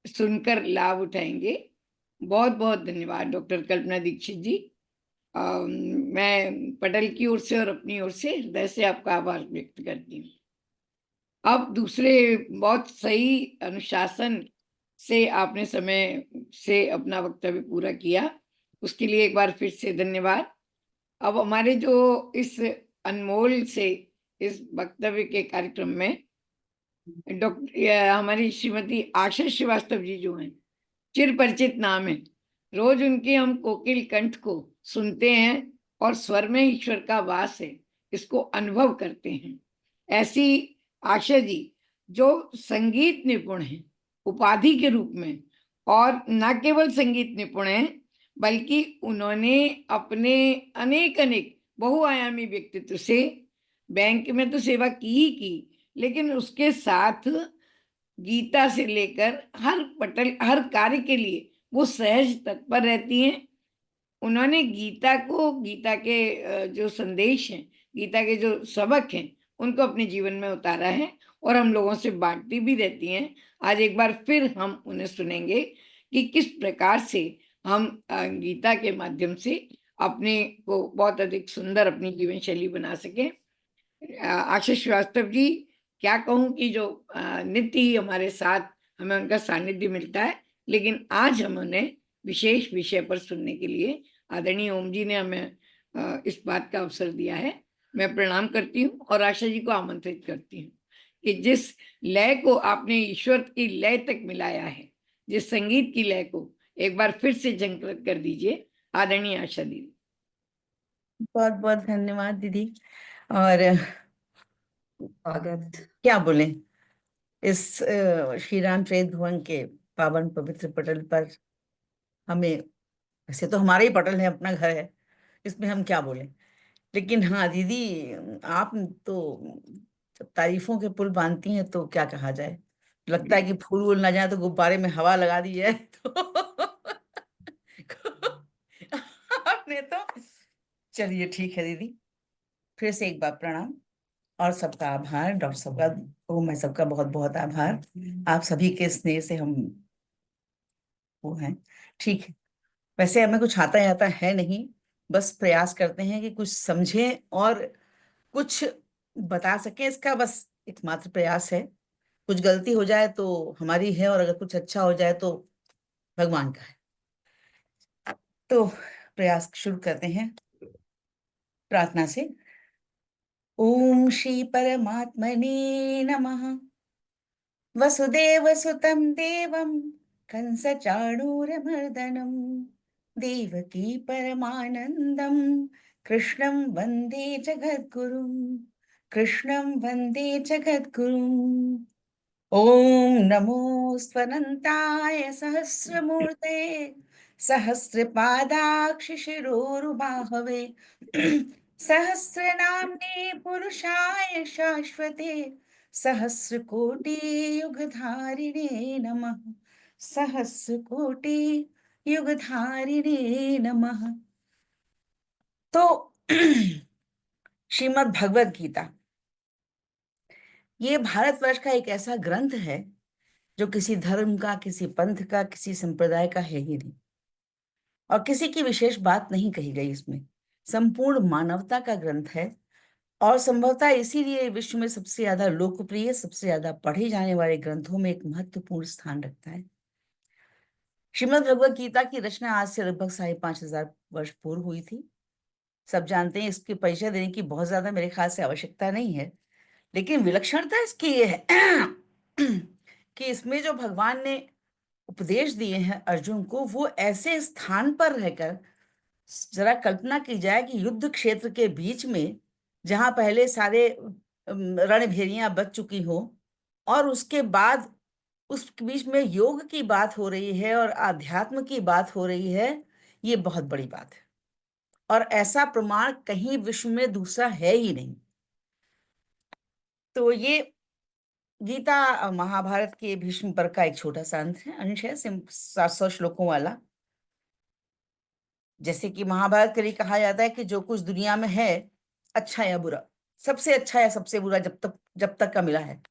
S2: सुनकर लाभ उठाएंगे। बहुत बहुत धन्यवाद डॉक्टर कल्पना दीक्षित जी। मैं पटल की ओर से और अपनी ओर से हृदय से आपका आभार व्यक्त करती हूँ। अब दूसरे बहुत सही अनुशासन से आपने समय से अपना वक्तव्य पूरा किया, उसके लिए एक बार फिर से धन्यवाद। अब हमारे जो इस अनमोल से इस वक्तव्य के कार्यक्रम में डॉक्टर हमारी श्रीमती आशा श्रीवास्तव जी जो हैं, चिर परिचित नाम है, रोज उनके हम कोकिल कंठ को सुनते हैं और स्वर में ईश्वर का वास है, इसको अनुभव करते हैं। ऐसी आशा जी जो संगीत निपुण है उपाधि के रूप में, और न केवल संगीत निपुण है बल्कि उन्होंने अपने अनेक बहुआयामी व्यक्तित्व से बैंक में तो सेवा की ही की, लेकिन उसके साथ गीता से लेकर हर कार्य के लिए वो सहज तत्पर रहती हैं। उन्होंने गीता के जो संदेश हैं, गीता के जो सबक हैं, उनको अपने जीवन में उतारा है और हम लोगों से बांटती भी रहती हैं। आज एक बार फिर हम उन्हें सुनेंगे कि किस प्रकार से हम गीता के माध्यम से अपने को बहुत अधिक सुंदर अपनी जीवन शैली बना सकें। आशा श्रीवास्तव जी, क्या कहूँ कि जो नित्य ही हमारे साथ हमें उनका सानिध्य मिलता है, लेकिन आज हम उन्हें विशेष विषय पर सुनने के लिए आदरणीय ओम जी ने हमें इस बात का अवसर दिया है। मैं प्रणाम करती हूँ और आशा जी को आमंत्रित करती हूँ कि जिस लय को आपने ईश्वर की लय तक मिलाया है, जिस संगीत की लय को एक बार फिर से जागृत कर दीजिए, आदरणीय आशा दीदी।
S4: बहुत बहुत धन्यवाद दीदी। और
S3: स्वागत।
S4: क्या बोले, इस श्री रामचरित भवन के पावन पवित्र पटल पर हमें, वैसे तो हमारा ही पटल है, अपना घर है, इसमें हम क्या बोले। लेकिन हाँ दीदी, आप तो जब तारीफों के पुल बांधती हैं तो क्या कहा जाए। लगता है कि फूल वूल ना जाए तो गुब्बारे में हवा लगा दी जाए तो आपने तो, चलिए ठीक है दीदी, फिर से एक बार प्रणाम और सबका आभार। डॉक्टर साहब का, ओ मैं सबका बहुत बहुत आभार। आप सभी के स्नेह से हम वो हैं। ठीक है, वैसे हमें कुछ आता आता है नहीं, बस प्रयास करते हैं कि कुछ समझें और कुछ बता सकें, इसका बस एकमात्र प्रयास है। कुछ गलती हो जाए तो हमारी है, और अगर कुछ अच्छा हो जाए तो भगवान का है। तो प्रयास शुरू करते हैं प्रार्थना से। ओम श्री परमात्मने नमः। वसुदेव सुतं देवं कंसचाणूरमर्दनं देवकी परमानन्दं कृष्णं वन्दे जगद्गुरुं। कृष्णं वन्दे जगद्गुरुम्। ॐ नमो स्वनन्ताय सहस्रमूर्ते सहस्रपादाक्षिशिरोरुबाहवे सहस्रनाम्ने पुरुषाय शाश्वते सहस्रकोटियुगधारिणे नमः। सहस्रकोटियुगधारिणे नमः। तो श्रीमद् भगवद गीता ये भारतवर्ष का एक ऐसा ग्रंथ है जो किसी धर्म का, किसी पंथ का, किसी संप्रदाय का है ही नहीं, और किसी की विशेष बात नहीं कही गई इसमें। संपूर्ण मानवता का ग्रंथ है, और संभवतः इसीलिए विश्व में सबसे ज्यादा लोकप्रिय, सबसे ज्यादा पढ़े जाने वाले ग्रंथों में एक महत्वपूर्ण स्थान रखता है। श्रीमद् भगवद गीता की रचना आज से लगभग 5,500 वर्ष पूर्व हुई थी। सब जानते हैं, इसके परिचय देने की बहुत ज्यादा मेरे ख्याल से आवश्यकता नहीं है, लेकिन विलक्षणता इसकी ये है कि इसमें जो भगवान ने उपदेश दिए हैं अर्जुन को, वो ऐसे स्थान पर रहकर, जरा कल्पना की जाए कि युद्ध क्षेत्र के बीच में, जहां पहले सारे रणभेरियां बच चुकी हो, और उसके बाद उस बीच में योग की बात हो रही है और आध्यात्म की बात हो रही है। ये बहुत बड़ी बात है, और ऐसा प्रमाण कहीं विश्व में दूसरा है ही नहीं। तो ये गीता महाभारत के भीष्म पर्व का एक छोटा सा अंश है, 700 श्लोकों वाला। जैसे कि महाभारत के लिए कहा जाता है कि जो कुछ दुनिया में है, अच्छा या बुरा, सबसे अच्छा या सबसे बुरा जब तक का मिला है,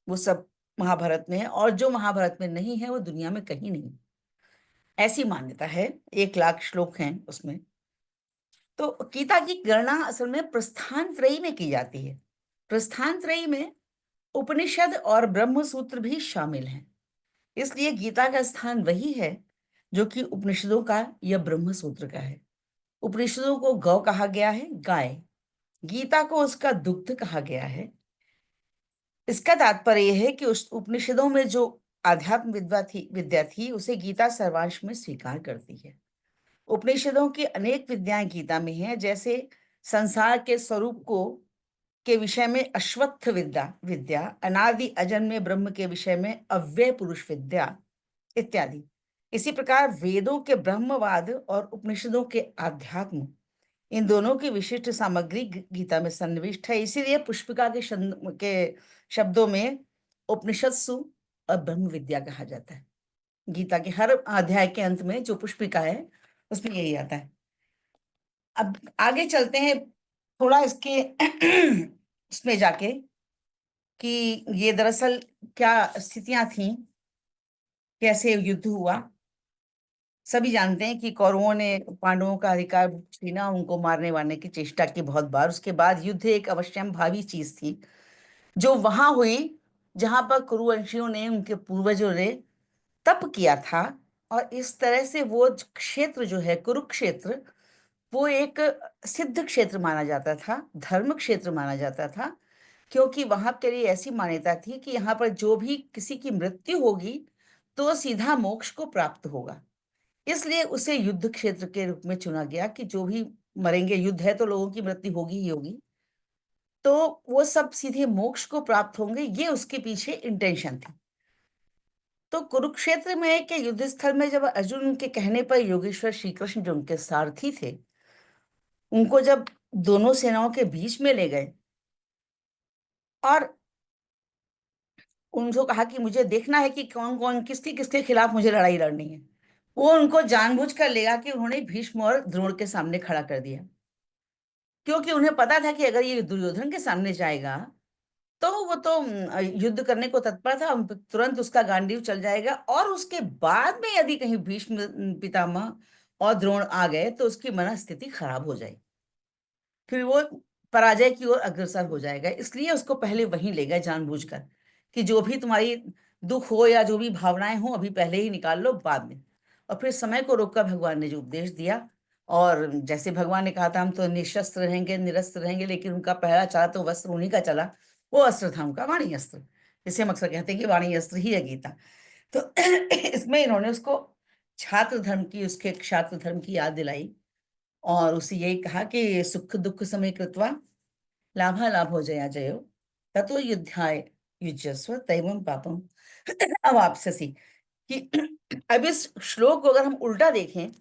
S4: वो सब महाभारत में है, और जो महाभारत में नहीं है वो दुनिया में कहीं नहीं। ऐसी मान्यता है। 1,00,000 श्लोक हैं उसमें। तो गीता की गणना असल में प्रस्थान त्रयी में की जाती है। प्रस्थान त्रयी में उपनिषद और ब्रह्म सूत्र भी शामिल हैं। इसलिए गीता का स्थान वही है जो कि उपनिषदों का या ब्रह्म सूत्र का है। उपनिषदों को गौ कहा गया है, गाय। गीता को उसका दुग्ध कहा गया है। इसका तात्पर्य यह है कि उस उपनिषदों में जो आध्यात्म विद्या थी उसे गीता सर्वांश में स्वीकार करती है। उपनिषदों की अनेक विद्याएं गीता में हैं, जैसे संसार के स्वरूप को के विषय में अश्वत्थ विद्या, अनादि अजन्मे ब्रह्म के विषय में अव्यय पुरुष विद्या इत्यादि। इसी प्रकार वेदों के ब्रह्मवाद और उपनिषदों के आध्यात्म, इन दोनों की विशिष्ट सामग्री गीता में सन्निविष्ट है। इसीलिए पुष्पिका के शब्दों में उपनिषत्सु और ब्रह्म विद्या कहा जाता है। गीता के हर अध्याय के अंत में जो पुष्पिका है उसमें यही आता है। अब आगे चलते हैं थोड़ा इसके इसमें जाके कि ये दरअसल क्या स्थितियां थी, कैसे युद्ध हुआ। सभी जानते हैं कि कौरवों ने पांडवों का अधिकार छीना, उनको मारने वारने की चेष्टा की बहुत बार। उसके बाद युद्ध एक अवश्यंभावी चीज थी, जो वहां हुई जहां पर कुरुवंशियों ने, उनके पूर्वजों ने तप किया था। और इस तरह से वो क्षेत्र जो है कुरुक्षेत्र, वो एक सिद्ध क्षेत्र माना जाता था, धर्म क्षेत्र माना जाता था, क्योंकि वहां के लिए ऐसी मान्यता थी कि यहाँ पर जो भी किसी की मृत्यु होगी तो सीधा मोक्ष को प्राप्त होगा। इसलिए उसे युद्ध क्षेत्र के रूप में चुना गया कि जो भी मरेंगे, युद्ध है तो लोगों की मृत्यु होगी ही होगी, तो वो सब सीधे मोक्ष को प्राप्त होंगे, ये उसके पीछे इंटेंशन थी। तो कुरुक्षेत्र में के युद्ध स्थल में जब अर्जुन के कहने पर योगेश्वर श्री कृष्ण जो उनके सारथी थे, उनको जब दोनों सेनाओं के बीच में ले गए और उनको कहा कि मुझे देखना है कि कौन कौन किसके किसके खिलाफ मुझे लड़ाई लड़नी है, वो उनको जानबूझकर लेगा कि उन्होंने भीष्म और द्रोण के सामने खड़ा कर दिया, क्योंकि उन्हें पता था कि अगर ये दुर्योधन के सामने जाएगा तो वो तो युद्ध करने को तत्पर था, तुरंत उसका गांडीव चल जाएगा, और उसके बाद में यदि कहीं भीष्म पितामह और द्रोण आ गए तो उसकी मनस्थिति खराब हो जाएगी, फिर वो पराजय की ओर अग्रसर हो जाएगा। इसलिए उसको पहले वहीं ले गए जानबूझकर कि जो भी तुम्हारी दुख हो या जो भी भावनाएं हो अभी पहले ही निकाल लो, बाद में। और फिर समय को रोककर भगवान ने जो उपदेश दिया, और जैसे भगवान ने कहा था हम तो निशस्त्र रहेंगे, निरस्त्र रहेंगे, लेकिन उनका पहला चला तो वस्त्र उन्हीं का चला, वो अस्त्र था उनका वाणी अस्त्र, जिसे हम अक्सर कहते हैं कि वाणी अस्त्र ही है गीता। तो इसमें इन्होंने उसको छात्र धर्म की, उसके छात्र धर्म की याद दिलाई, और उसे यही कहा कि सुख दुख समय कृत्वा लाभा लाभो जया जयो ततो युद्धाय युज्यस्व तैवं पापम अवाप्स्यसि। कि अब इस श्लोक को अगर हम उल्टा देखें,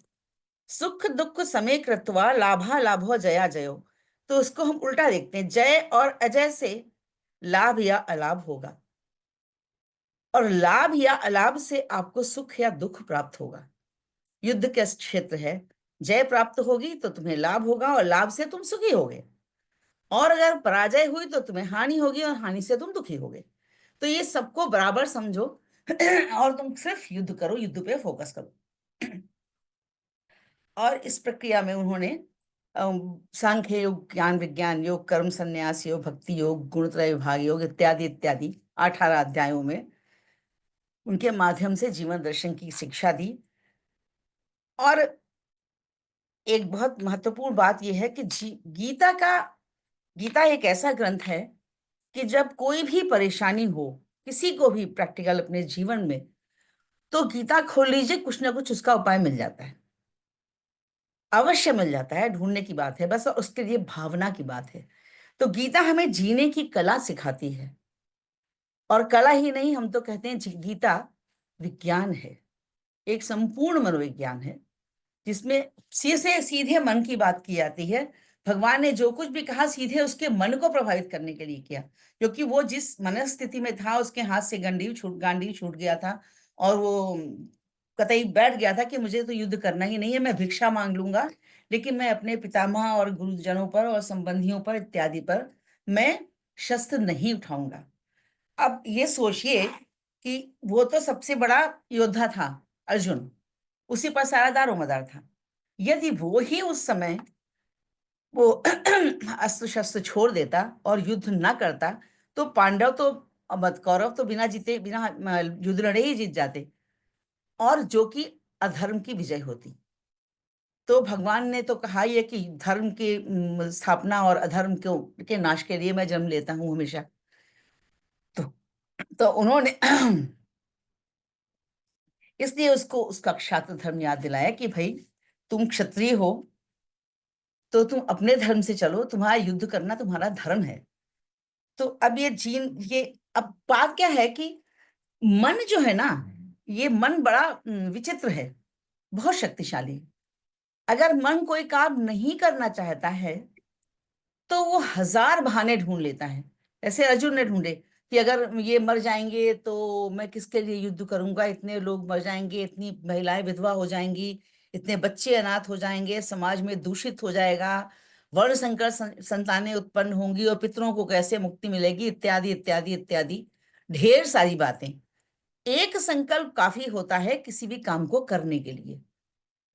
S4: सुख दुख समय कृत्वा लाभा लाभो जया जयो, तो उसको हम उल्टा देखते हैं, जय और अजय से लाभ या अलाभ होगा, और लाभ या अलाभ से आपको सुख या दुख प्राप्त होगा। युद्ध का क्षेत्र है, जय प्राप्त होगी तो तुम्हें लाभ होगा और लाभ से तुम सुखी होगे, और अगर पराजय हुई तो तुम्हें हानि होगी और हानि से तुम दुखी होगे। तो ये सबको बराबर समझो और तुम सिर्फ युद्ध करो, युद्ध पे फोकस करो। और इस प्रक्रिया में उन्होंने सांख्य योग, ज्ञान विज्ञान योग, कर्म संन्यास योग, भक्ति योग, गुणत्रय विभाग योग इत्यादि इत्यादि 18 अध्यायों में उनके माध्यम से जीवन दर्शन की शिक्षा दी। और एक बहुत महत्वपूर्ण बात यह है कि गीता एक ऐसा ग्रंथ है कि जब कोई भी परेशानी हो किसी को भी प्रैक्टिकल अपने जीवन में, तो गीता खोल लीजिए, कुछ ना कुछ उसका उपाय मिल जाता है, अवश्य मिल जाता है। ढूंढने की बात है बस, और उसके लिए भावना की बात है। तो गीता हमें जीने की कला सिखाती है, और कला ही नहीं, हम तो कहते हैं गीता विज्ञान है, एक संपूर्ण मनोविज्ञान है, जिसमें सीधे सीधे मन की बात की जाती है। भगवान ने जो कुछ भी कहा सीधे उसके मन को प्रभावित करने के लिए किया, क्योंकि वो जिस मनस्थिति में था उसके हाथ से गांडीव छूट गया था, और वो कतई बैठ गया था कि मुझे तो युद्ध करना ही नहीं है, मैं भिक्षा मांग लूंगा, लेकिन मैं अपने पितामह और गुरुजनों पर और संबंधियों पर इत्यादि पर मैं शस्त्र नहीं उठाऊंगा। अब ये सोचिए कि वो तो सबसे बड़ा योद्धा था अर्जुन, उसी पर सारा दारोमदार था। यदि वो ही उस समय वो अस्त्र शस्त्र छोड़ देता और युद्ध ना करता, तो पांडव तो मत कौरव तो बिना जीते, बिना युद्ध लड़े ही जीत जाते, और जो कि अधर्म की विजय होती। तो भगवान ने तो कहा ही है कि धर्म की स्थापना और अधर्म के नाश के लिए मैं जन्म लेता हूं हमेशा। तो उन्होंने इसलिए उसको उसका क्षात्र धर्म याद दिलाया कि भाई तुम क्षत्रिय हो तो तुम अपने धर्म से चलो, तुम्हारा युद्ध करना तुम्हारा धर्म है। तो अब ये अब बात क्या है कि मन जो है ना, ये मन बड़ा विचित्र है, बहुत शक्तिशाली है। अगर मन कोई काम नहीं करना चाहता है तो वो हजार बहाने ढूंढ लेता है। ऐसे अर्जुन ने ढूंढे कि अगर ये मर जाएंगे तो मैं किसके लिए युद्ध करूंगा, इतने लोग मर जाएंगे, इतनी महिलाएं विधवा हो जाएंगी, इतने बच्चे अनाथ हो जाएंगे, समाज में दूषित हो जाएगा, वर्ण संकर संतानें उत्पन्न होंगी, और पितरों को कैसे मुक्ति मिलेगी, इत्यादि इत्यादि इत्यादि ढेर सारी बातें। एक संकल्प काफी होता है किसी भी काम को करने के लिए,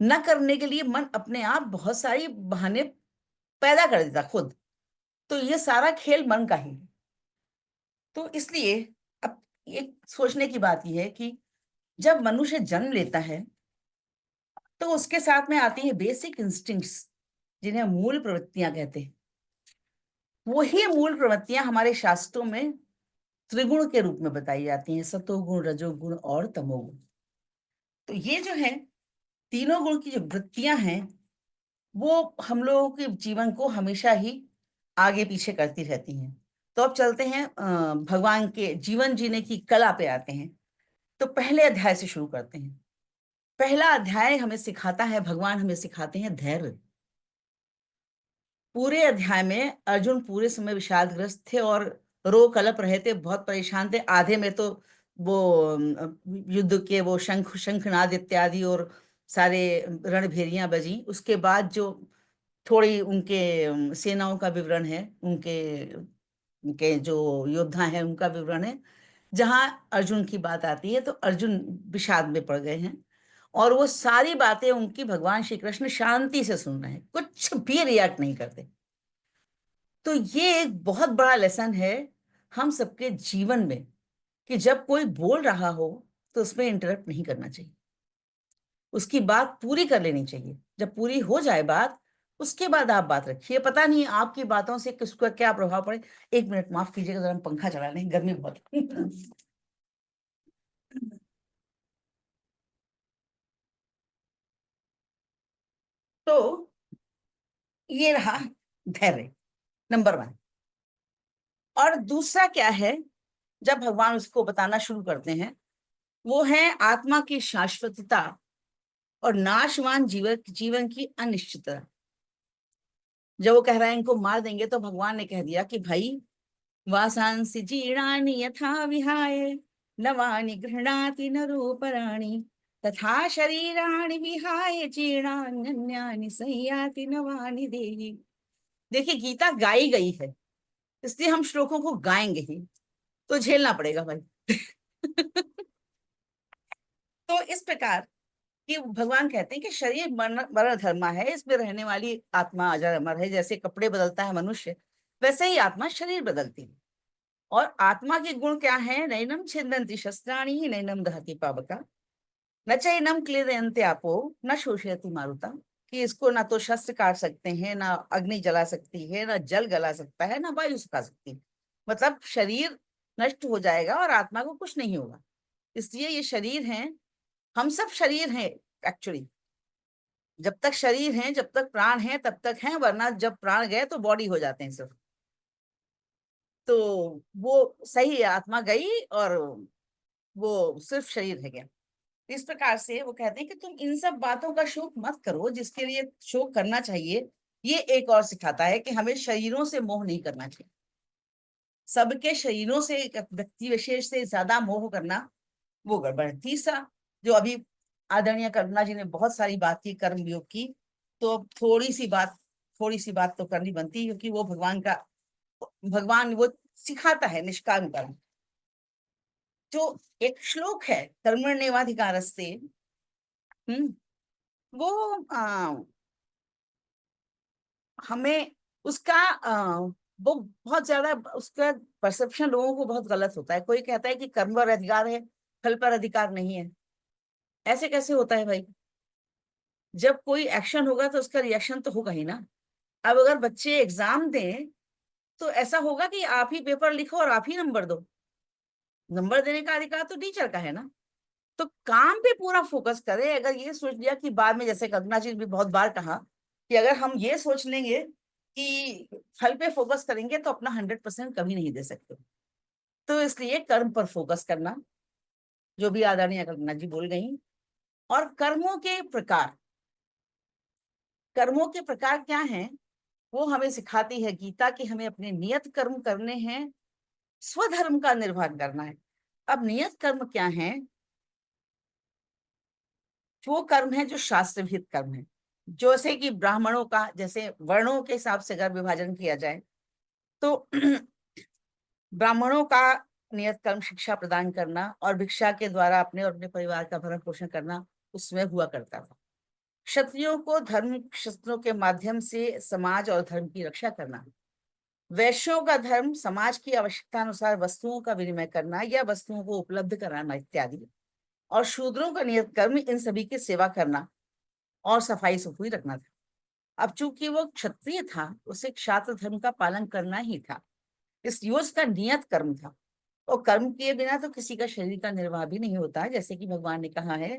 S4: न करने के लिए मन अपने आप बहुत सारी बहाने पैदा कर देता खुद। तो ये सारा खेल मन का ही है। तो इसलिए अब एक सोचने की बात यह है कि जब मनुष्य जन्म लेता है तो उसके साथ में आती है बेसिक इंस्टिंक्ट्स, जिन्हें मूल प्रवृत्तियां कहते हैं। वही मूल प्रवृत्तियां हमारे शास्त्रों में त्रिगुण के रूप में बताई जाती हैं, सतोगुण, रजोगुण और तमोगुण। तो ये जो है तीनों गुण की जो वृत्तियां हैं वो हम लोगों के जीवन को हमेशा ही आगे पीछे करती रहती हैं। तो अब चलते हैं भगवान के जीवन जीने की कला पे आते हैं। तो पहले अध्याय से शुरू करते हैं। पहला अध्याय हमें सिखाता है, भगवान हमें सिखाते हैं धैर्य। पूरे अध्याय में अर्जुन पूरे समय विषादग्रस्त थे और रो कलप रहे थे, बहुत परेशान थे। आधे में तो वो युद्ध के वो शंखनाद इत्यादि और सारे रणभेरियां बजी। उसके बाद जो थोड़ी उनके सेनाओं का विवरण है, उनके उनके जो योद्धा हैं उनका विवरण है। जहां अर्जुन की बात आती है तो अर्जुन विषाद में पड़ गए हैं और वो सारी बातें उनकी भगवान श्री कृष्ण शांति से सुन रहे हैं, कुछ भी रिएक्ट नहीं करते। तो ये एक बहुत बड़ा लेसन है हम सबके जीवन में कि जब कोई बोल रहा हो तो उसमें इंटरप्ट नहीं करना चाहिए, उसकी बात पूरी कर लेनी चाहिए। जब पूरी हो जाए बात, उसके बाद आप बात रखिए। पता नहीं आपकी बातों से किसका क्या प्रभाव पड़े। एक मिनट माफ कीजिएगा, जरा हम पंखा चला लें, गर्मी बहुत तो ये रहा धैर्य नंबर 1। और दूसरा क्या है, जब भगवान उसको बताना शुरू करते हैं, वो है आत्मा की शाश्वतता और नाशवान जीवन की अनिश्चितता। जब वो कह रहे हैं इनको मार देंगे, तो भगवान ने कह दिया कि भाई वासांसि जीर्णानि यथा विहाय नवानि गृह्णाति नरोपराणि तथा शरीराणि विहाय जीर्णान्यन्यानि संयाति नवानि देहि। देखिए गीता गाई गई है, इसलिए हम श्लोकों को गाएंगे ही, तो झेलना पड़ेगा भाई तो इस प्रकार कि भगवान कहते हैं कि शरीर मरण मरण धर्मा है, इसमें रहने वाली आत्मा अजर अमर है। जैसे कपड़े बदलता है मनुष्य, वैसे ही आत्मा शरीर बदलती है। और आत्मा के गुण क्या है? नैनम छिन्दन्ति शस्त्राणि नैनम दहति पावका न चैनम क्लेदयन्ते आपो न शोषयति मारुता। कि इसको ना तो शस्त्र काट सकते हैं, ना अग्नि जला सकती है, ना जल गला सकता है, ना वायु सुखा सकती है। मतलब शरीर नष्ट हो जाएगा और आत्मा को कुछ नहीं होगा। इसलिए ये शरीर है, हम सब शरीर हैं एक्चुअली। जब तक शरीर है, जब तक प्राण है तब तक है, वरना जब प्राण गए तो बॉडी हो जाते हैं सिर्फ। तो वो सही है, आत्मा गई और वो सिर्फ शरीर है गया। इस प्रकार से वो कहते हैं कि तुम इन सब बातों का शोक मत करो, जिसके लिए शोक करना चाहिए। ये एक और सिखाता है कि हमें शरीरों से मोह नहीं करना चाहिए। सबके शरीरों से व्यक्ति विशेष से ज्यादा मोह करना वो गड़बड़ है। तीसरा, जो अभी आदरणीय करुणा जी ने बहुत सारी बात की कर्म योग की, तो थोड़ी सी बात तो करनी बनती है, क्योंकि वो भगवान वो सिखाता है निष्काम कर्म। जो एक श्लोक है कर्मण्येवाधिकारस्ते, वो हमें उसका वो बहुत ज्यादा उसका परसेप्शन लोगों को बहुत गलत होता है। कोई कहता है कि कर्म पर अधिकार है, फल पर अधिकार नहीं है। ऐसे कैसे होता है भाई? जब कोई एक्शन होगा तो उसका रिएक्शन तो होगा ही ना। अब अगर बच्चे एग्जाम दें तो ऐसा होगा कि आप ही पेपर लिखो और आप ही नंबर दो। नंबर देने का अधिकार तो टीचर का है ना। तो काम पे पूरा फोकस करें। अगर ये सोच लिया कि बाद में, जैसे कल्पना जी ने भी बहुत बार कहा कि अगर हम ये सोच लेंगे कि फल पे फोकस करेंगे तो अपना 100% कभी नहीं दे सकते। तो इसलिए कर्म पर फोकस करना, जो भी आदरणीय कल्पना जी बोल गई। और कर्मों के प्रकार क्या हैं वो हमें सिखाती है गीता कि हमें अपने नियत कर्म करने हैं, स्वधर्म का निर्वहन करना है। अब नियत कर्म क्या है? वो कर्म है जो शास्त्र विहित कर्म है। जैसे कि ब्राह्मणों का, जैसे वर्णों के हिसाब से अगर विभाजन किया जाए तो ब्राह्मणों का नियत कर्म शिक्षा प्रदान करना और भिक्षा के द्वारा अपने और अपने परिवार का भरण पोषण करना उसमें हुआ करता था। क्षत्रियों को धर्म शस्त्रों के माध्यम से समाज और धर्म की रक्षा करना। वैश्यों का धर्म समाज की आवश्यकता अनुसार वस्तुओं का विनिमय करना या वस्तुओं को उपलब्ध कराना इत्यादि, और शूद्रों का नियत कर्म इन सभी की सेवा करना और सफाई सुथरी रखना था। अब चूंकि वो क्षत्रिय था, उसे क्षात्र धर्म का पालन करना ही था, इसलिए उसका नियत कर्म था। और कर्म किए बिना तो किसी का शरीर का निर्वाह भी नहीं होता, जैसे कि भगवान ने कहा है,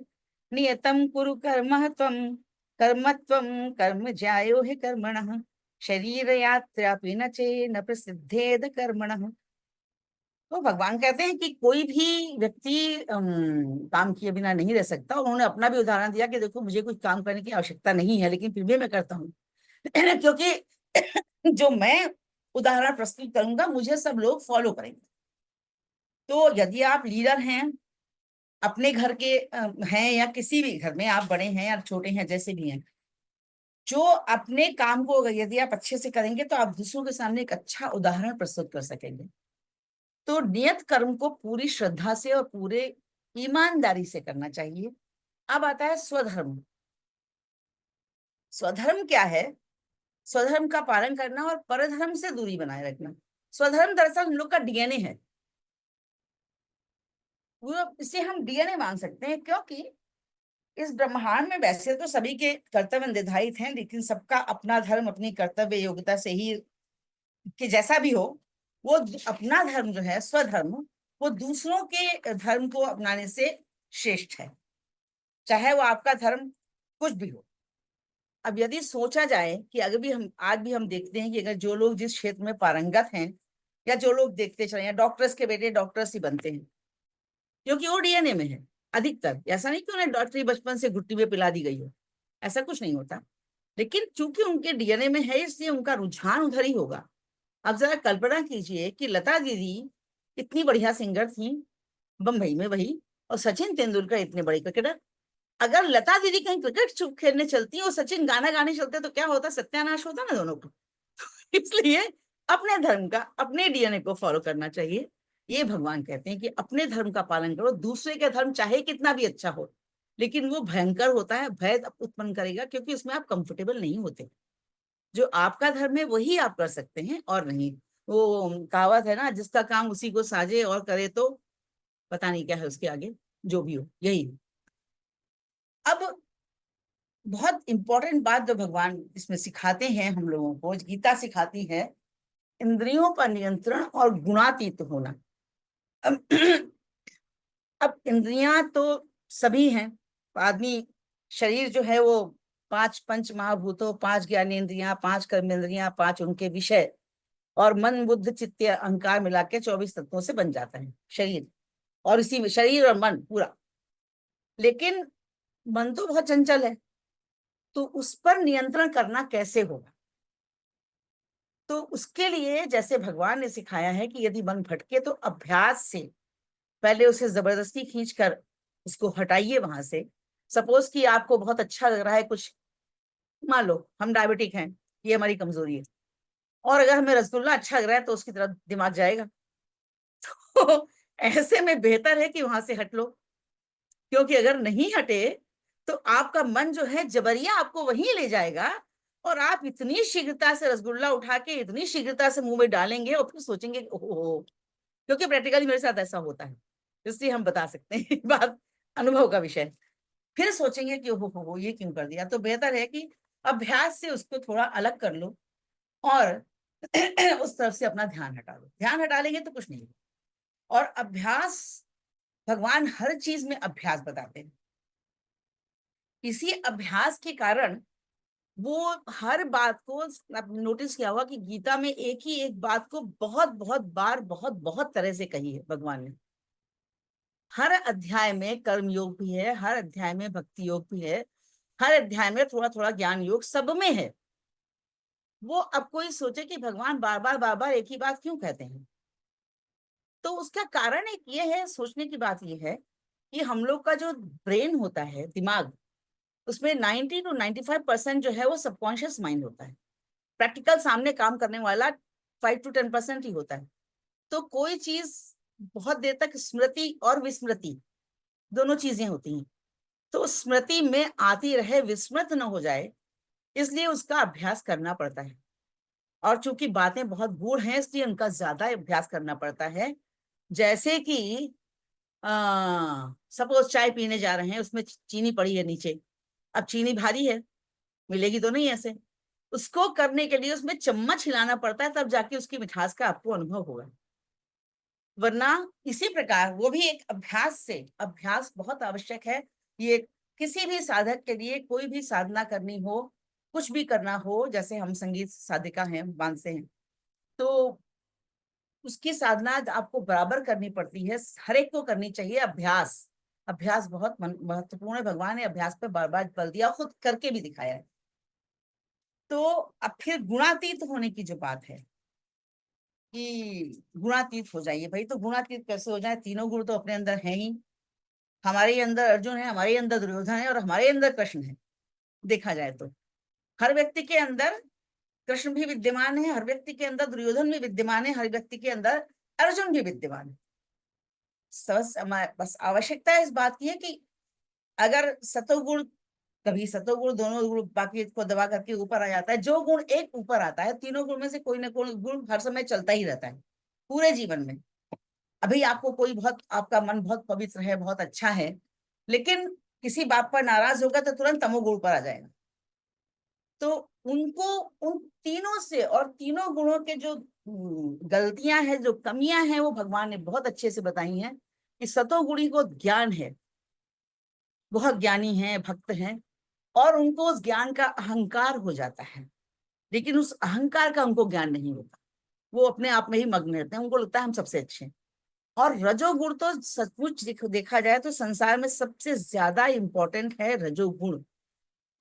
S4: नियतम कुरु कर्म त्वम कर्मत्वम कर्म ज्यायो है कर्मणः शरीर यात्रापि न चे न प्रसिद्धेद कर्मणः। तो भगवान कहते हैं कि कोई भी व्यक्ति काम किए बिना नहीं रह सकता। उन्होंने अपना भी उदाहरण दिया कि देखो, मुझे कुछ काम करने की आवश्यकता नहीं है, लेकिन फिर भी मैं करता हूँ क्योंकि जो मैं उदाहरण प्रस्तुत करूंगा मुझे सब लोग फॉलो करेंगे। तो यदि आप लीडर हैं, अपने घर के हैं, या किसी भी घर में आप बड़े हैं या छोटे हैं, जैसे भी हैं, जो अपने काम को यदि आप अच्छे से करेंगे तो आप दूसरों के सामने एक अच्छा उदाहरण प्रस्तुत कर सकेंगे। तो नियत कर्म को पूरी श्रद्धा से और पूरे ईमानदारी से करना चाहिए। अब आता है स्वधर्म। स्वधर्म क्या है? स्वधर्म का पालन करना और परधर्म से दूरी बनाए रखना। स्वधर्म दरअसल हम लोग का डीएनए है। वो इसे हम डीएनए मान सकते हैं, क्योंकि इस ब्रह्मांड में वैसे तो सभी के कर्तव्य निर्धारित हैं, लेकिन सबका अपना धर्म अपनी कर्तव्य योग्यता से ही, कि जैसा भी हो, वो अपना धर्म जो है स्वधर्म, वो दूसरों के धर्म को अपनाने से श्रेष्ठ है, चाहे वो आपका धर्म कुछ भी हो। अब यदि सोचा जाए कि अगर भी हम आज भी हम देखते हैं कि अगर जो लोग जिस क्षेत्र में पारंगत हैं, या जो लोग देखते चले, या डॉक्टर्स के बेटे डॉक्टर्स ही बनते हैं, क्योंकि वो डीएनए में है अधिकतर। ऐसा नहीं कि उन्हें डॉक्टरी बचपन से घुट्टी में पिला दी गई हो, ऐसा कुछ नहीं होता, लेकिन चूंकि उनके डीएनए में है, इसलिए उनका रुझान उधर ही होगा। अब जरा कल्पना कीजिए कि लता दीदी इतनी बढ़िया सिंगर थी बम्बई में, वही, और सचिन तेंदुलकर इतने बड़े क्रिकेटर। अगर लता दीदी कहीं क्रिकेट खेलने चलती और सचिन गाना गाने चलते तो क्या होता? सत्यानाश होता ना दोनों को। इसलिए अपने धर्म का, अपने डीएनए को फॉलो करना चाहिए। ये भगवान कहते हैं कि अपने धर्म का पालन करो। दूसरे का धर्म चाहे कितना भी अच्छा हो, लेकिन वो भयंकर होता है, भय उत्पन्न करेगा, क्योंकि उसमें आप कंफर्टेबल नहीं होते। जो आपका धर्म है वही आप कर सकते हैं, और नहीं। वो कहावत है ना, जिसका काम उसी को साजे और करे तो पता नहीं क्या है उसके आगे, जो भी हो यही। अब बहुत इंपॉर्टेंट बात जो भगवान इसमें सिखाते हैं हम लोगों को, गीता सिखाती है, इंद्रियों पर नियंत्रण और गुणातीत होना। अब इंद्रियां तो सभी हैं। आदमी शरीर जो है वो 5 पंच महाभूतों, 5 ज्ञानेंद्रियां, 5 कर्मेंद्रियां, 5 उनके विषय, और मन बुद्ध चित्त अहंकार मिला के 24 तत्वों से बन जाता है शरीर। और इसी में शरीर और मन पूरा। लेकिन मन तो बहुत चंचल है, तो उस पर नियंत्रण करना कैसे होगा? तो उसके लिए जैसे भगवान ने सिखाया है कि यदि मन भटके तो अभ्यास से पहले उसे जबरदस्ती खींचकर उसको हटाइए वहां से। सपोज कि आपको बहुत अच्छा लग रहा है कुछ, मान लो हम डायबिटिक हैं, ये हमारी कमजोरी है, और अगर हमें रसगुल्ला अच्छा लग रहा है तो उसकी तरफ दिमाग जाएगा। तो ऐसे में बेहतर है कि वहां से हट लो, क्योंकि अगर नहीं हटे तो आपका मन जो है जबरिया आपको वहीं ले जाएगा, और आप इतनी शीघ्रता से रसगुल्ला उठा के इतनी शीघ्रता से मुंह में डालेंगे, और फिर सोचेंगे ओहो, क्योंकि प्रैक्टिकली मेरे साथ ऐसा होता है, इसलिए हम बता सकते हैं बात अनुभव का विषय। फिर सोचेंगे कि हो ये क्यों कर दिया। तो बेहतर है कि अभ्यास से उसको थोड़ा अलग कर लो, और उस तरफ से अपना ध्यान हटा लो। ध्यान हटा लेंगे तो कुछ नहीं। और अभ्यास, भगवान हर चीज में अभ्यास बताते हैं। इसी अभ्यास के कारण वो हर बात को, आप नोटिस किया होगा कि गीता में एक ही एक बात को बहुत बहुत बार बहुत बहुत तरह से कही है भगवान ने। हर अध्याय में कर्म योग भी है, हर अध्याय में भक्ति योग भी है, हर अध्याय में थोड़ा थोड़ा ज्ञान योग सब में है। वो अब कोई सोचे कि भगवान बार बार एक ही बात क्यों कहते हैं, तो उसका कारण एक ये है, सोचने की बात ये है कि हम लोग का जो ब्रेन होता है, दिमाग, उसमें 90 to 95% जो है वो सबकॉन्शियस माइंड होता है। प्रैक्टिकल सामने काम करने वाला 5 to 10% ही होता है। तो कोई चीज बहुत देर तक स्मृति और विस्मृति दोनों चीजें होती हैं, तो स्मृति में आती रहे, विस्मृत न हो जाए, इसलिए उसका अभ्यास करना पड़ता है। और चूंकि बातें बहुत गूढ़ हैं इसलिए उनका ज्यादा अभ्यास करना पड़ता है। जैसे कि सपोज चाय पीने जा रहे हैं, उसमें चीनी पड़ी है नीचे, अब चीनी भारी है, मिलेगी तो नहीं ऐसे, उसको करने के लिए उसमें चम्मच हिलाना पड़ता है, तब जाके उसकी मिठास का आपको अनुभव होगा। वरना इसी प्रकार वो भी एक अभ्यास से, अभ्यास बहुत आवश्यक है। ये किसी भी साधक के लिए, कोई भी साधना करनी हो, कुछ भी करना हो, जैसे हम संगीत साधिका हैं, मानते हैं, तो उसकी साधना आपको बराबर करनी पड़ती है, हर एक को करनी चाहिए। अभ्यास, अभ्यास बहुत महत्वपूर्ण है। भगवान ने अभ्यास पे बार बार बल दिया, खुद करके भी दिखाया है। तो अब फिर गुणातीत होने की जो बात है कि गुणातीत हो जाइए भाई, तो गुणातीत कैसे हो जाए? तीनों गुण तो अपने अंदर हैं ही। हमारे ही अंदर अर्जुन है, हमारे ही अंदर दुर्योधन है और हमारे अंदर कृष्ण है। देखा जाए तो हर व्यक्ति के अंदर कृष्ण भी विद्यमान है, हर व्यक्ति के अंदर दुर्योधन भी विद्यमान है, हर व्यक्ति के अंदर अर्जुन भी विद्यमान है। बस आवश्यकता इस बात की है कि अगर सतोगुण, कभी सतोगुण दोनों गुण बाकी को दबा करके ऊपर आ जाता है, जो गुण एक ऊपर आता है, तीनों गुण में से कोई ना कोई गुण हर समय चलता ही रहता है पूरे जीवन में। अभी आपको कोई बहुत, आपका मन बहुत पवित्र है, बहुत अच्छा है, लेकिन किसी बात पर नाराज होगा तो तुरंत तमोगुण पर आ जाएगा। तो उनको, उन तीनों से, और तीनों गुणों के जो गलतियां हैं, जो कमियां हैं, वो भगवान ने बहुत अच्छे से बताई हैं कि सतोगुणी को ज्ञान है, बहुत ज्ञानी हैं, भक्त हैं, और उनको उस ज्ञान का अहंकार हो जाता है, लेकिन उस अहंकार का उनको ज्ञान नहीं होता। वो अपने आप में ही मग्न रहते हैं, उनको लगता है हम सबसे अच्छे हैं। और रजोगुण तो सचमुच देखा जाए तो संसार में सबसे ज्यादा इंपॉर्टेंट है रजोगुण,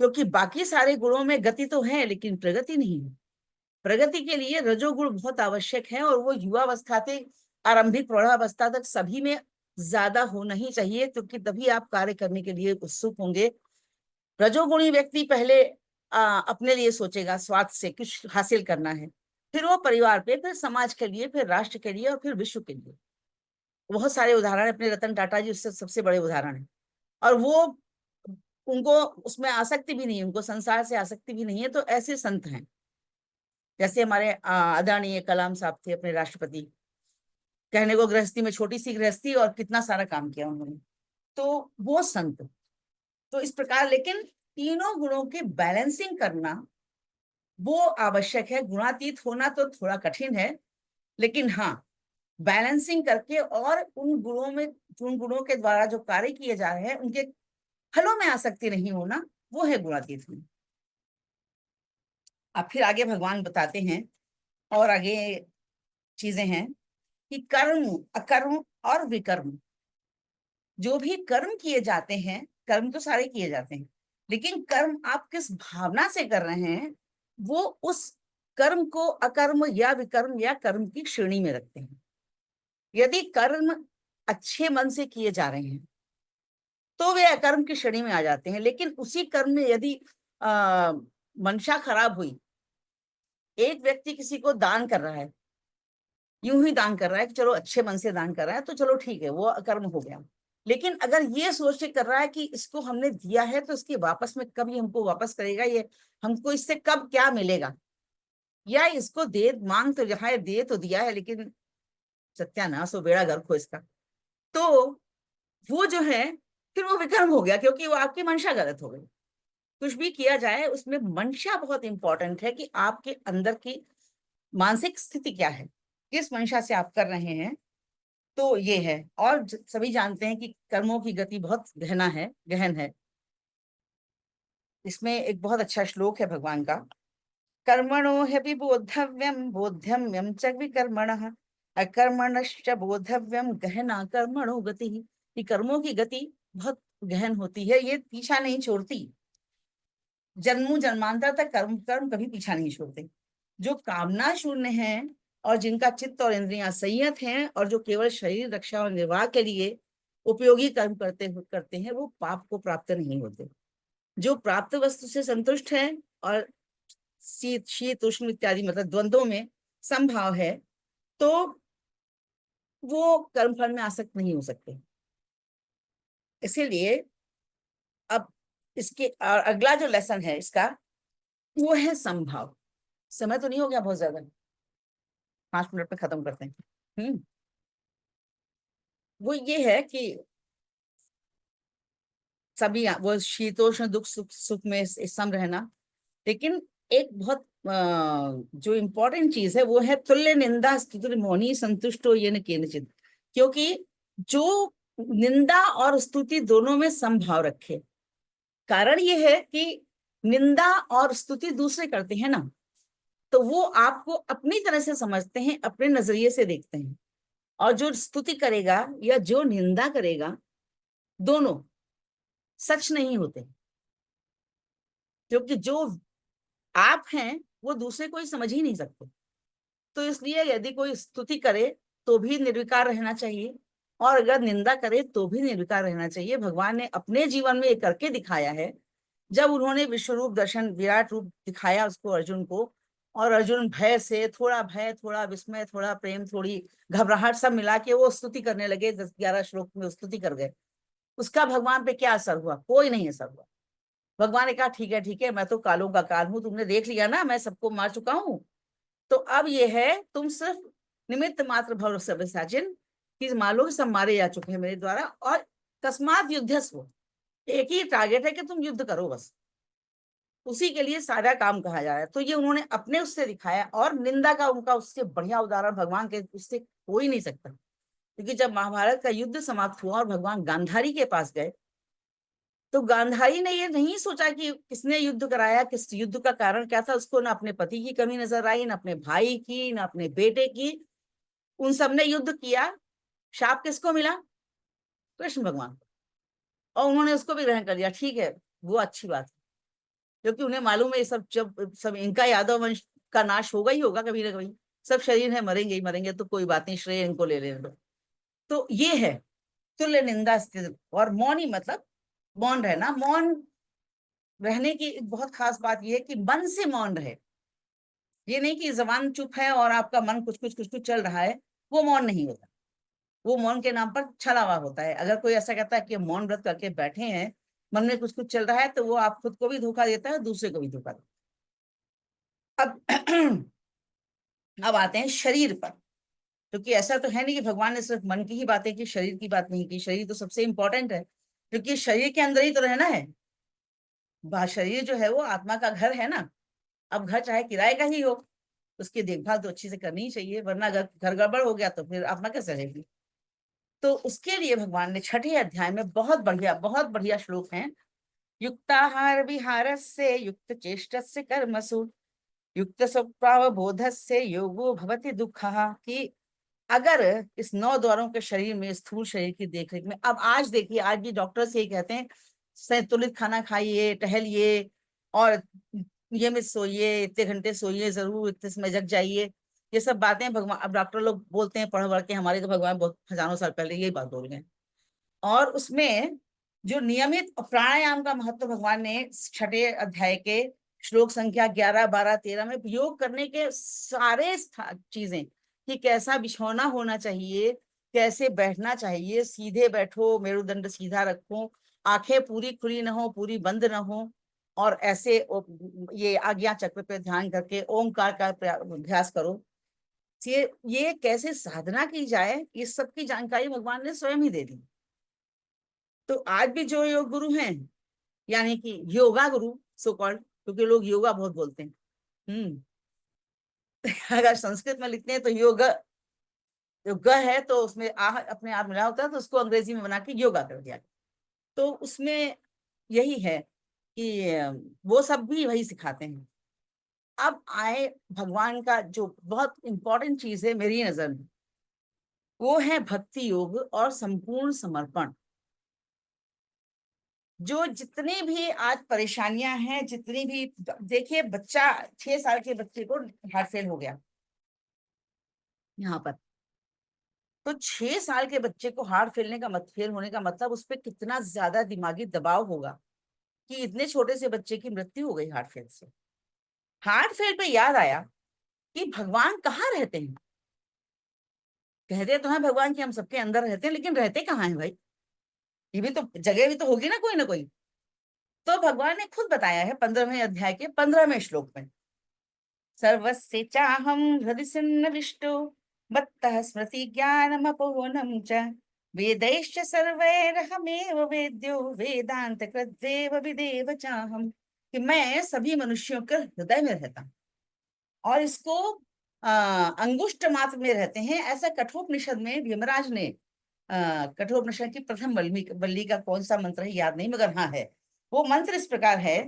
S4: क्योंकि बाकी सारे गुणों में गति तो है लेकिन प्रगति नहीं है। प्रगति के लिए रजोगुण बहुत आवश्यक है, और वो युवावस्था से आरंभिक प्रौढ़ावस्था तक सभी में ज्यादा होना ही चाहिए, क्योंकि तभी आप कार्य करने के लिए उत्सुक होंगे। रजोगुणी व्यक्ति पहले अपने लिए सोचेगा, स्वार्थ से कुछ हासिल करना है, फिर वो परिवार पे, फिर समाज के लिए, फिर राष्ट्र के लिए, और फिर विश्व के लिए। बहुत सारे उदाहरण है, अपने रतन टाटा जी उससे सबसे बड़े उदाहरण है। और वो, उनको उसमें आसक्ति भी नहीं है, उनको संसार से आसक्ति भी नहीं है। तो ऐसे संत हैं, जैसे हमारे आदरणीय कलाम साहब थे, अपने राष्ट्रपति, कहने को गृहस्थी में छोटी सी गृहस्थी, और कितना सारा काम किया उन्होंने। तो वो संत, तो इस प्रकार, लेकिन तीनों गुणों की बैलेंसिंग करना वो आवश्यक है। गुणातीत होना तो थोड़ा कठिन है, लेकिन हाँ, बैलेंसिंग करके और उन गुणों में, उन गुणों के द्वारा जो कार्य किए जा रहे हैं उनके फलों में आसक्ति नहीं होना, वो है गुणातीत होना। अब फिर आगे भगवान बताते हैं, और आगे चीजें हैं कि कर्म, अकर्म और विकर्म, जो भी कर्म किए जाते हैं, कर्म तो सारे किए जाते हैं, लेकिन कर्म आप किस भावना से कर रहे हैं, वो उस कर्म को अकर्म या विकर्म या कर्म की श्रेणी में रखते हैं। यदि कर्म अच्छे मन से किए जा रहे हैं तो वे अकर्म की श्रेणी में आ जाते हैं, लेकिन उसी कर्म में यदि मंशा खराब हुई, एक व्यक्ति किसी को दान कर रहा है, यूं ही दान कर रहा है कि चलो अच्छे मन से दान कर रहा है तो चलो ठीक है, वो अकर्म हो गया। लेकिन अगर ये सोच के कर रहा है कि इसको हमने दिया है तो इसके वापस में कब ये हमको वापस करेगा, ये हमको इससे कब क्या मिलेगा, या इसको दे, मांग तो जहां दे तो दिया है लेकिन सत्यानाश हो, बेड़ा गर्क हो इसका, तो वो जो है फिर वो विकर्म हो गया, क्योंकि वो आपकी मंशा गलत हो गई। कुछ भी किया जाए उसमें मंशा बहुत इंपॉर्टेंट है, कि आपके अंदर की मानसिक स्थिति क्या है, किस मंशा से आप कर रहे हैं। तो ये है। और सभी जानते हैं कि कर्मों की गति बहुत गहन है। इसमें एक बहुत अच्छा श्लोक है भगवान का, कर्मणो ह्यपि बोद्धव्यम बोध्यम्यम च विकर्मणः अकर्मणश्च बोद्धव्यम गहना कर्मणो गति। कि कर्मों की गति बहुत गहन होती है, ये पीछा नहीं छोड़ती, जन्मों जन्मांतर तक कर्म कर्म कभी पीछा नहीं छोड़ते। जो कामना शून्य है और जिनका चित्त और इंद्रियां संयत हैं और जो केवल शरीर रक्षा और निर्वाह के लिए उपयोगी कर्म करते हैं, वो पाप को प्राप्त नहीं होते। जो प्राप्त वस्तु से संतुष्ट है और शीत उष्ण इत्यादि मतलब द्वंद्वों में संभाव है, तो वो कर्म फल में आसक्त नहीं हो सकते। इसीलिए अब इसके अगला जो लेसन है इसका, वो है संभाव। समय तो नहीं हो गया बहुत ज्यादा? 5 मिनट में खत्म करते हैं। वो ये है कि सभी वो शीतोष्ण दुख सुख सुख में सम रहना, लेकिन एक बहुत जो इम्पोर्टेंट चीज है वो है तुल्य निंदा स्तुति मौनी संतुष्टो ये न केनचित, क्योंकि जो निंदा और स्तुति दोनों में समभाव रखे। कारण ये है कि निंदा और स्तुति दूसरे करते हैं ना, तो वो आपको अपनी तरह से समझते हैं, अपने नजरिए से देखते हैं। और जो स्तुति करेगा या जो निंदा करेगा, दोनों सच नहीं होते, क्योंकि जो आप हैं वो दूसरे कोई समझ ही नहीं सकते। तो इसलिए यदि कोई स्तुति करे तो भी निर्विकार रहना चाहिए, और अगर निंदा करे तो भी निर्विकार रहना चाहिए। भगवान ने अपने जीवन में ये करके दिखाया है। जब उन्होंने विश्व रूप दर्शन विराट रूप दिखाया उसको, अर्जुन को, और अर्जुन भय थोड़ा विस्मय थोड़ा प्रेम थोड़ी घबराहट सब मिला के वो स्तुति करने लगे, 10-11 श्लोक में स्तुति कर गए। उसका भगवान पे क्या असर हुआ? कोई नहीं असर हुआ। भगवान ने कहा ठीक है, मैं तो कालों का काल हूं, तुमने देख लिया ना, मैं सबको मार चुका हूं। तो अब ये है, तुम सिर्फ निमित्त मात्र भव सव्यसाचिन, कि मान लो कि सब मारे जा चुके हैं मेरे द्वारा, और तस्मात युद्धस्व, एक ही टारगेट है कि तुम युद्ध करो बस, उसी के लिए सारा काम कहा जा रहा है। तो ये उन्होंने अपने उससे दिखाया, और निंदा का उनका उससे बढ़िया उदाहरण भगवान के उससे हो ही नहीं सकता। क्योंकि जब महाभारत का युद्ध समाप्त हुआ और भगवान गांधारी के पास गए, तो गांधारी ने ये नहीं सोचा कि किसने युद्ध कराया, किस युद्ध का कारण क्या था। उसको ना अपने पति की कमी नजर आई, ना अपने भाई की, ना अपने बेटे की। उन सब ने युद्ध किया, शाप किसको मिला? कृष्ण भगवान को। और उन्होंने उसको भी ग्रहण कर लिया, ठीक है, वो अच्छी बात है, क्योंकि उन्हें मालूम है ये सब, जब सब इनका यादव वंश का नाश होगा ही होगा कभी ना कभी, सब शरीर है, मरेंगे ही मरेंगे, तो कोई बात नहीं, श्रेय इनको ले लेने दो। तो ये है तुल्य निंदा स्थिति। और मौनी मतलब मौन रहना। मौन रहने की एक बहुत खास बात यह है कि मन से मौन रहे। ये नहीं कि जबान चुप है और आपका मन कुछ कुछ चल रहा है, वो मौन नहीं होता। वो मौन के नाम पर छला हुआ होता है। अगर कोई ऐसा कहता है कि मौन व्रत करके बैठे हैं, मन में कुछ कुछ चल रहा है, तो वो आप खुद को भी धोखा देता है, दूसरे को भी धोखा देता है। अब आते हैं शरीर पर, क्योंकि ऐसा तो है नहीं कि भगवान ने सिर्फ मन की ही बातें की, शरीर की बात नहीं की। शरीर तो सबसे इंपॉर्टेंट है, क्योंकि शरीर के अंदर ही तो रहना है। शरीर जो है वो आत्मा का घर है ना। अब घर चाहे किराए का ही हो, उसकी देखभाल तो अच्छी से करनी ही चाहिए, वरना अगर घर गड़बड़ हो गया तो फिर आत्मा कैसे रहेगी। तो उसके लिए भगवान ने 6ठे अध्याय में बहुत बढ़िया श्लोक हैं। युक्ताहार विहारस्य युक्त चेष्टस्य कर्मसु युक्त स्वभावबोधस्य योगो भवति दुःखः, कि अगर इस 9 द्वारों के शरीर में, स्थूल शरीर की देखरेख में, अब आज देखिए, आज भी डॉक्टर से ही कहते हैं संतुलित खाना खाइए, टहलिए, और नियमित सोइए, इतने घंटे सोइए जरूर, इतने समय जग जाइए। ये सब बातें भगवान, अब डॉक्टर लोग बोलते हैं पढ़ पढ़ के, हमारे तो भगवान बहुत हजारों साल पहले यही बात बोल गए। और उसमें जो नियमित प्राणायाम का महत्व भगवान ने 6ठे अध्याय के श्लोक संख्या 11, 12, 13 में योग करने के सारे चीजें, कि कैसा बिछौना होना चाहिए, कैसे बैठना चाहिए, सीधे बैठो, मेरुदंड सीधा रखो, आंखें पूरी खुली ना हो, पूरी बंद ना हो, और ऐसे ये आज्ञा चक्र पे ध्यान करके ओमकार का अभ्यास करो। ये कैसे साधना की जाए, इस सब की जानकारी भगवान ने स्वयं ही दे दी। तो आज भी जो योग गुरु हैं, यानी कि योगा गुरु सो कॉल्ड, क्योंकि लोग योगा बहुत बोलते हैं, अगर संस्कृत में लिखते हैं तो योग, जो ग है तो उसमें आ अपने आप मिला होता है, तो उसको अंग्रेजी में बना के योगा कर दिया। तो उसमें यही है कि वो सब भी वही सिखाते हैं। अब आए भगवान का जो बहुत इंपॉर्टेंट चीज है मेरी नजर में, वो है भक्ति योग और संपूर्ण समर्पण। जो जितनी भी आज परेशानियां हैं, जितनी भी, देखिए बच्चा 6 साल के बच्चे को हार्ट फेल हो गया यहाँ पर, तो 6 साल के बच्चे को हार्ट फेल होने का मतलब उस पर कितना ज्यादा दिमागी दबाव होगा कि इतने छोटे से बच्चे की मृत्यु हो गई हार्ट फेल से। हार्ट फेल पे याद आया कि भगवान कहाँ रहते हैं। कहते तो हैं भगवान कि हम सबके अंदर रहते हैं, लेकिन रहते कहाँ हैं भाई? ये भी तो जगह भी तो होगी ना कोई। तो भगवान ने खुद बताया है 15वें अध्याय के 15वें श्लोक में, सर्वस्य चाहं हृदि सन्निविष्टो मत्तः स्मृति ज्ञानमपोहनं च वेदैश्च सर्वैरहमेव वेद्यो वेदांत कृद्देव विदेव चाहम, कि मैं सभी मनुष्यों के हृदय में रहता हूँ और इसको अंगुष्ठ मात्र में रहते हैं, ऐसा कठोपनिषद में यमराज ने कठोपनिषद की प्रथम वल्ली का कौन सा मंत्र है याद नहीं, मगर हाँ है वो मंत्र इस प्रकार है,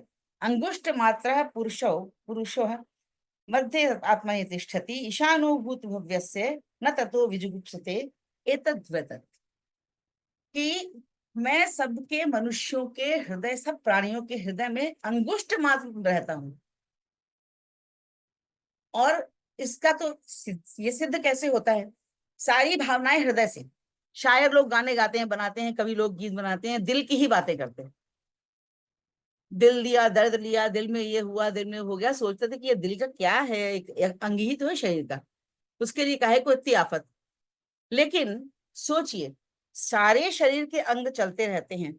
S4: अंगुष्ठ मात्र पुरुषो पुरुषो मध्य आत्मा तिष्ठति ईशानो भूत भव्यस्य न ततो विजुगुप्सते एतद्वतत्, कि मैं सबके मनुष्यों के हृदय, सब प्राणियों के हृदय में अंगुष्ठ मात्र रहता हूं। और इसका तो ये सिद्ध कैसे होता है, सारी भावनाएं हृदय से, शायर लोग गाने गाते हैं, बनाते हैं, कवि लोग गीत बनाते हैं, दिल की ही बातें करते हैं, दिल लिया, दर्द लिया, दिल में ये हुआ, दिल में हो गया, सोचते थे कि ये दिल का क्या है, एक अंग ही तो है शरीर का, उसके लिए काहे को इतनी आफत। लेकिन सोचिए, सारे शरीर के अंग चलते रहते हैं,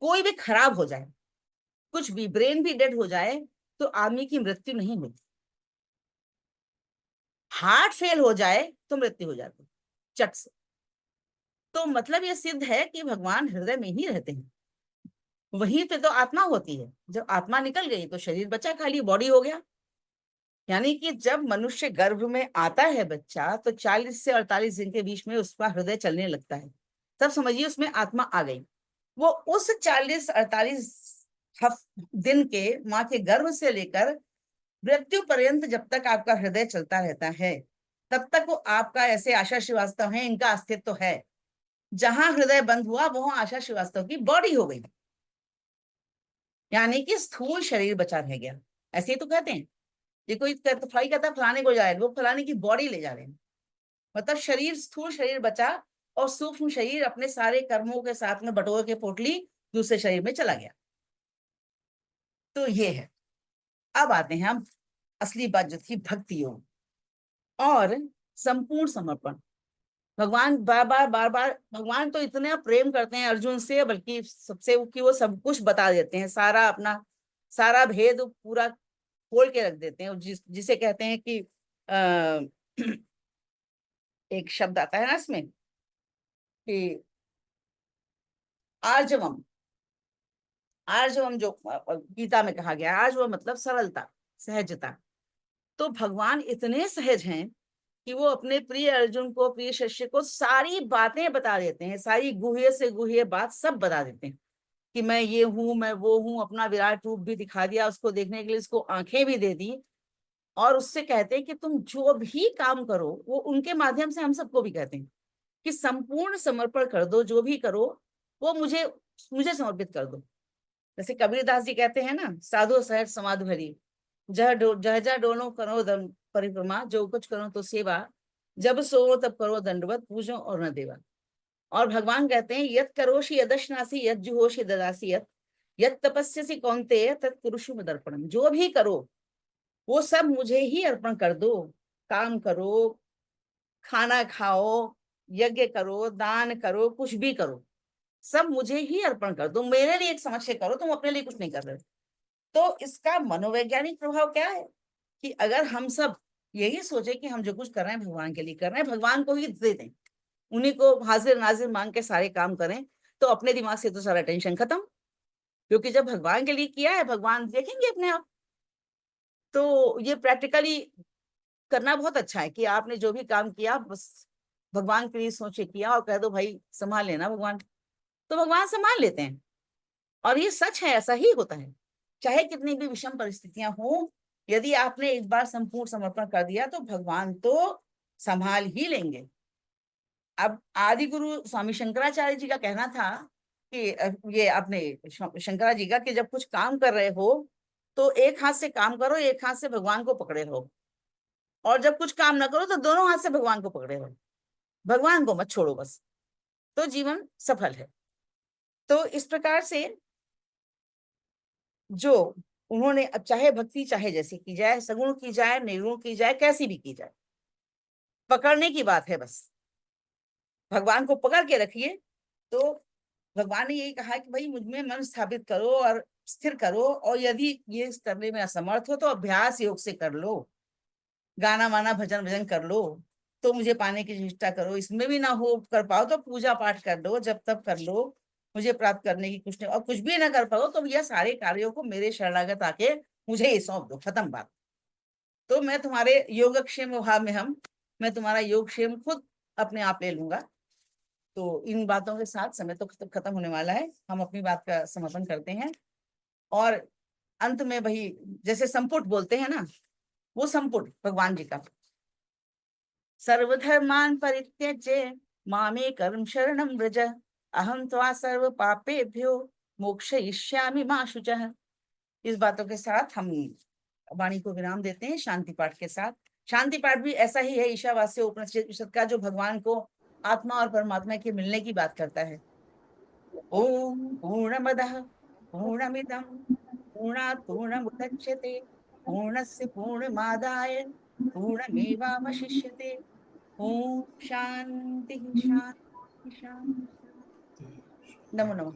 S4: कोई भी खराब हो जाए, कुछ भी, ब्रेन भी डेड हो जाए तो आदमी की मृत्यु नहीं होती, हार्ट फेल हो जाए तो मृत्यु हो जाती चट से। तो मतलब ये सिद्ध है कि भगवान हृदय में ही रहते हैं, वहीं पे तो आत्मा होती है, जब आत्मा निकल गई तो शरीर बचा, खाली बॉडी हो गया। यानी कि जब मनुष्य गर्भ में आता है बच्चा, तो 40 से 48 दिन के बीच में उसका हृदय चलने लगता है, तब समझिए उसमें आत्मा आ गई। वो उस 40-48 दिन के माँ के गर्भ से लेकर मृत्यु पर्यंत जब तक आपका हृदय चलता रहता है, तब तक वो आपका, ऐसे आशा श्रीवास्तव है, इनका अस्तित्व है। जहां हृदय बंद हुआ वहां आशा श्रीवास्तव की बॉडी हो गई, यानी कि स्थूल शरीर बचा रह गया। ऐसे ही तो कहते हैं, ये कोई फलाई कहता फलाने को जा रहे हैं, वो फलाने की बॉडी ले जा रहे हैं, मतलब शरीर, स्थूल शरीर बचा और सूक्ष्म शरीर अपने सारे कर्मों के साथ में बटोर के पोटली दूसरे शरीर में चला गया। तो ये है। अब आते हैं हम असली बात जो थी, भक्ति योग और संपूर्ण समर्पण। भगवान बार बार भगवान तो इतना प्रेम करते हैं अर्जुन से, बल्कि सबसे, कि वो सब कुछ बता देते हैं, सारा अपना सारा भेद पूरा खोल के रख देते हैं। जिसे कहते हैं कि एक शब्द आता है ना इसमें कि आर्जवम, आर्जवम जो गीता में कहा गया, आर्जवम मतलब सरलता, सहजता। तो भगवान इतने सहज हैं कि वो अपने प्रिय अर्जुन को, प्रिय शिष्य को सारी बातें बता देते हैं, सारी गुह्य से गुह्य बात सब बता देते हैं कि मैं ये हूं, मैं वो हूं, अपना विराट रूप भी दिखा दिया उसको देखने के लिए, इसको आंखें भी दे दी। और उससे कहते हैं कि तुम जो भी काम करो, वो उनके माध्यम से हम सबको भी कहते हैं कि संपूर्ण समर्पण कर दो, जो भी करो वो मुझे मुझे समर्पित कर दो। जैसे कबीरदास जी कहते हैं ना, साधु सहज समाधि भरी, जह डोलो करो धर्म परिक्रमा, जो कुछ करो तो सेवा, जब सो तब करो दंडवत, पूजो और न देवा। और भगवान कहते हैं, यत करोषि यदश्नासी यत जुहोषि ददासी यत तपस्यसि कौन्तेय तत् कुरुषु मदर्पणम, जो भी करो वो सब मुझे ही अर्पण कर दो। काम करो, खाना खाओ, यज्ञ करो, दान करो, कुछ भी करो, सब मुझे ही अर्पण कर दो, मेरे लिए एक समझ के करो, तुम अपने लिए कुछ नहीं कर रहे। तो इसका मनोवैज्ञानिक प्रभाव क्या है कि अगर हम सब यही सोचे कि हम जो कुछ कर रहे हैं भगवान के लिए कर रहे हैं, भगवान को ही दे दें, उन्हीं को हाजिर नाजिर मांग के सारे काम करें, तो अपने दिमाग से तो सारा टेंशन खत्म। क्योंकि जब भगवान के लिए किया है, भगवान देखेंगे अपने आप। तो ये प्रैक्टिकली करना बहुत अच्छा है कि आपने जो भी काम किया बस भगवान के लिए सोचे किया, और कह दो भाई संभाल लेना भगवान, तो भगवान संभाल लेते हैं। और ये सच है, ऐसा ही होता है। चाहे कितनी भी विषम परिस्थितियां हो, यदि आपने एक बार संपूर्ण समर्पण कर दिया तो भगवान तो संभाल ही लेंगे। अब आदि गुरु स्वामी शंकराचार्य जी का कहना था कि ये अपने शंकरा जी का, कि जब कुछ काम कर रहे हो तो एक हाथ से काम करो, एक हाथ से भगवान को पकड़े रहो, और जब कुछ काम ना करो तो दोनों हाथ से भगवान को पकड़े रहो, भगवान को मत छोड़ो बस, तो जीवन सफल है। तो इस प्रकार से जो उन्होंने, अब चाहे भक्ति चाहे जैसी की जाए, सगुण की जाए, निर्गुण की जाए, कैसी भी की जाए, पकड़ने की बात है बस। भगवान को पकड़ के रखिए। तो भगवान ने यही कहा कि भाई मुझमें मन स्थापित करो और स्थिर करो, और यदि ये करने में असमर्थ हो तो अभ्यास योग से कर लो। गाना वाना भजन भजन कर लो, तो मुझे पाने की चेष्टा करो। इसमें भी ना हो कर पाओ तो पूजा पाठ कर लो, जब तब कर लो, मुझे प्राप्त करने की कुछ नहीं। और कुछ भी ना कर पाओ तो यह सारे कार्यों को मेरे शरणागत आके मुझे ये सौंप दो, खत्म बात। तो मैं तुम्हारे योगक्षेम भाव में मैं तुम्हारा योगक्षेम खुद अपने आप ले लूंगा। तो इन बातों के साथ समय तो खत्म होने वाला है, हम अपनी बात का समापन करते हैं। और अंत में वही जैसे संपुट बोलते हैं ना, वो संपुट भगवान जी का, सर्वधर्मान परित्यज्य मामेकं शरणं व्रज अहं त्वा सर्व पापेभ्यो मोक्षयिष्यामि मा शुचः। इस बातों के साथ हम वाणी को विराम देते हैं शांति पाठ के साथ। शांति पाठ भी ऐसा ही है ईशावास्य उपनिषद का, जो भगवान को आत्मा और परमात्मा के मिलने की बात करता है। ओम पूर्णमदः पूर्णमिदं पूर्णात् पूर्णमुदच्यते पूर्णस्य पूर्णमादाय पूर्णमेवावशिष्यते। ओम शांति शांति शांति। नमो नमः।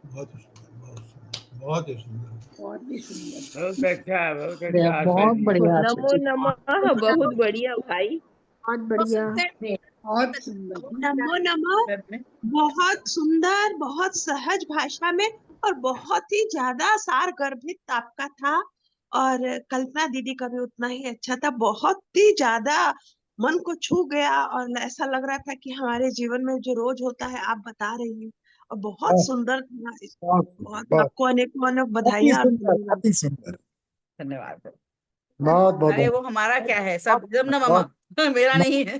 S7: बहुत ही सुंदर, बहुत ही सुंदर, बहुत ही सुंदर।
S2: बहुत ही सुंदर।
S5: बहुत अच्छा आशा
S6: बहुत
S5: जी।
S6: बढ़िया आशा
S8: नमो
S6: जी।
S8: नमः, बहुत बढ़िया भाई।
S9: बहुत बढ़िया।
S2: बहुत सुंदर।
S10: नमो नमः। बहुत सुंदर, बहुत सहज भाषा में और बहुत ही ज्यादा सार गर्भित आपका था। और कल्पना दीदी का भी उतना ही अच्छा था, बहुत ही ज्यादा मन को छू गया और ऐसा लग रहा था कि हमारे जीवन में जो रोज होता है आप बता रही हैं। और बहुत सुंदर था। बहुत आपको अनेकों अनेक बधाइयाँ और धन्यवाद।
S7: अति सुंदर।
S4: धन्यवाद।
S7: बहुत बहुत
S4: अरे वो हमारा क्या है, सब जब न
S7: बहुत
S4: ममा मेरा नहीं है।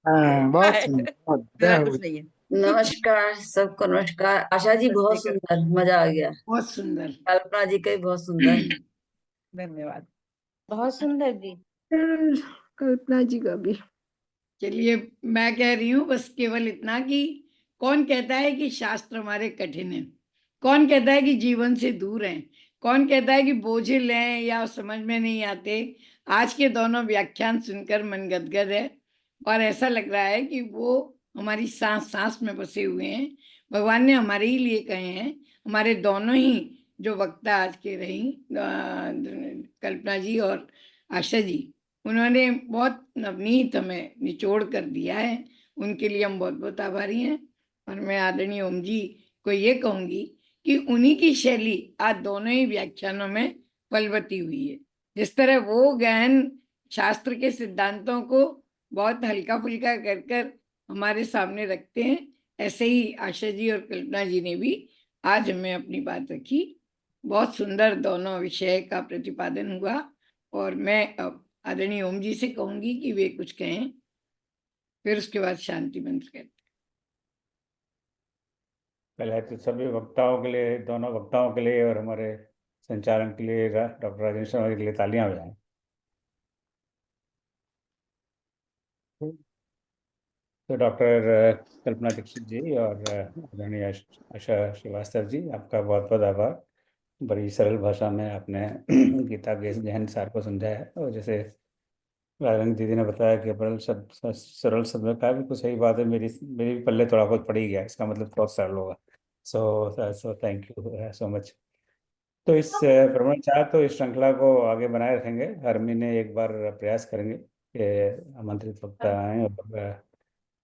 S7: बहुत
S4: है,
S7: सुंदर, बहुत
S4: मेरा
S7: जय हो।
S4: कुछ नहीं है।
S9: नमस्कार सबको, नमस्कार। आशा जी बहुत
S4: नमस्ते
S9: सुंदर, मजा आ गया।
S2: बहुत सुंदर।
S9: कल्पना जी का भी बहुत सुंदर।
S4: धन्यवाद।
S8: बहुत सुंदर जी।
S9: कल्पना जी का भी।
S2: चलिए, मैं कह रही हूँ बस केवल इतना कि कौन कहता है कि शास्त्र हमारे कठिन हैं, कौन कहता है कि जीवन से दूर हैं, कौन कहता है कि बोझिल हैं या समझ में नहीं आते। आज के दोनों व्याख्यान सुनकर मन गदगद है और ऐसा लग रहा है कि वो हमारी सांस सांस में बसे हुए हैं। भगवान ने हमारे ही लिए कहे हैं। हमारे दोनों ही जो वक्ता आज के रही, कल्पना जी और आशा जी, उन्होंने बहुत नवनीत हमें निचोड़ कर दिया है। उनके लिए हम बहुत बहुत आभारी हैं। और मैं आदरणीय ओम जी को ये कहूँगी कि उन्हीं की शैली आज दोनों ही व्याख्यानों में फलवती हुई है। जिस तरह वो गहन शास्त्र के सिद्धांतों को बहुत हल्का फुल्का कर कर हमारे सामने रखते हैं, ऐसे ही आशा जी और कल्पना जी ने भी आज हमें अपनी बात रखी। बहुत सुंदर दोनों विषय का प्रतिपादन हुआ। और मैं अब आदरणीय ओम जी से कहूंगी कि वे कुछ कहें, फिर उसके बाद शांति मंत्र कहते हैं।
S1: पहले तो सभी वक्ताओं के लिए, दोनों वक्ताओं के लिए और हमारे संचालन के लिए डॉक्टर राजेंद्र शर्मा के लिए तालियां बजाएं। तो डॉक्टर कल्पना दीक्षित जी और आदरणीय आशा श्रीवास्तव जी, आपका बहुत बहुत आभार। बड़ी सरल भाषा में आपने गीता के इस गहन सार को समझाया है। और जैसे राजन दीदी ने बताया कि सरल शब्द में कहा, भी कुछ सही बात है। मेरी मेरी भी पल्ले थोड़ा बहुत पड़ ही गया, इसका मतलब बहुत सरल होगा। So thank you so much. तो इस प्रमाण चाह तो इस श्रृंखला को आगे बनाए रखेंगे। हर महीने एक बार प्रयास करेंगे कि आमंत्रित वक्ता आए और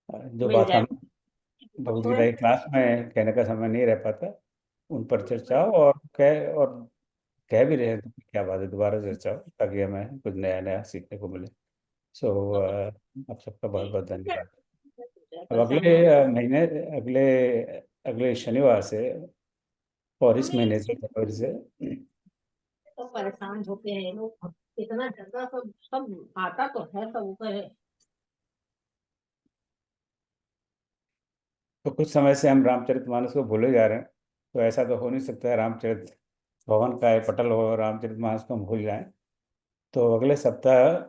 S1: जो
S9: मिल
S1: बात
S9: जाए।
S1: हम भगवद गीता की क्लास में कहने का समय नहीं रह पाता, उन पर चर्चा हो। और कह भी रहे हैं तो क्या बात है, दोबारा चर्चा हो ताकि हमें कुछ नया नया सीखने को मिले। सो आप सबका बहुत बहुत धन्यवाद। अब अगले महीने, अगले अगले शनिवार से और इस महीने से फरवरी से
S9: तो परेशान होते हैं लोग, इतना ज्यादा सब सब आता तो है सब ऊपर है।
S1: तो कुछ समय से हम रामचरितमानस को भूले जा रहे हैं। तो ऐसा तो हो नहीं सकता है रामचरित भवन का एक पटल हो और रामचरितमानस को हम भूल जाएं। तो अगले सप्ताह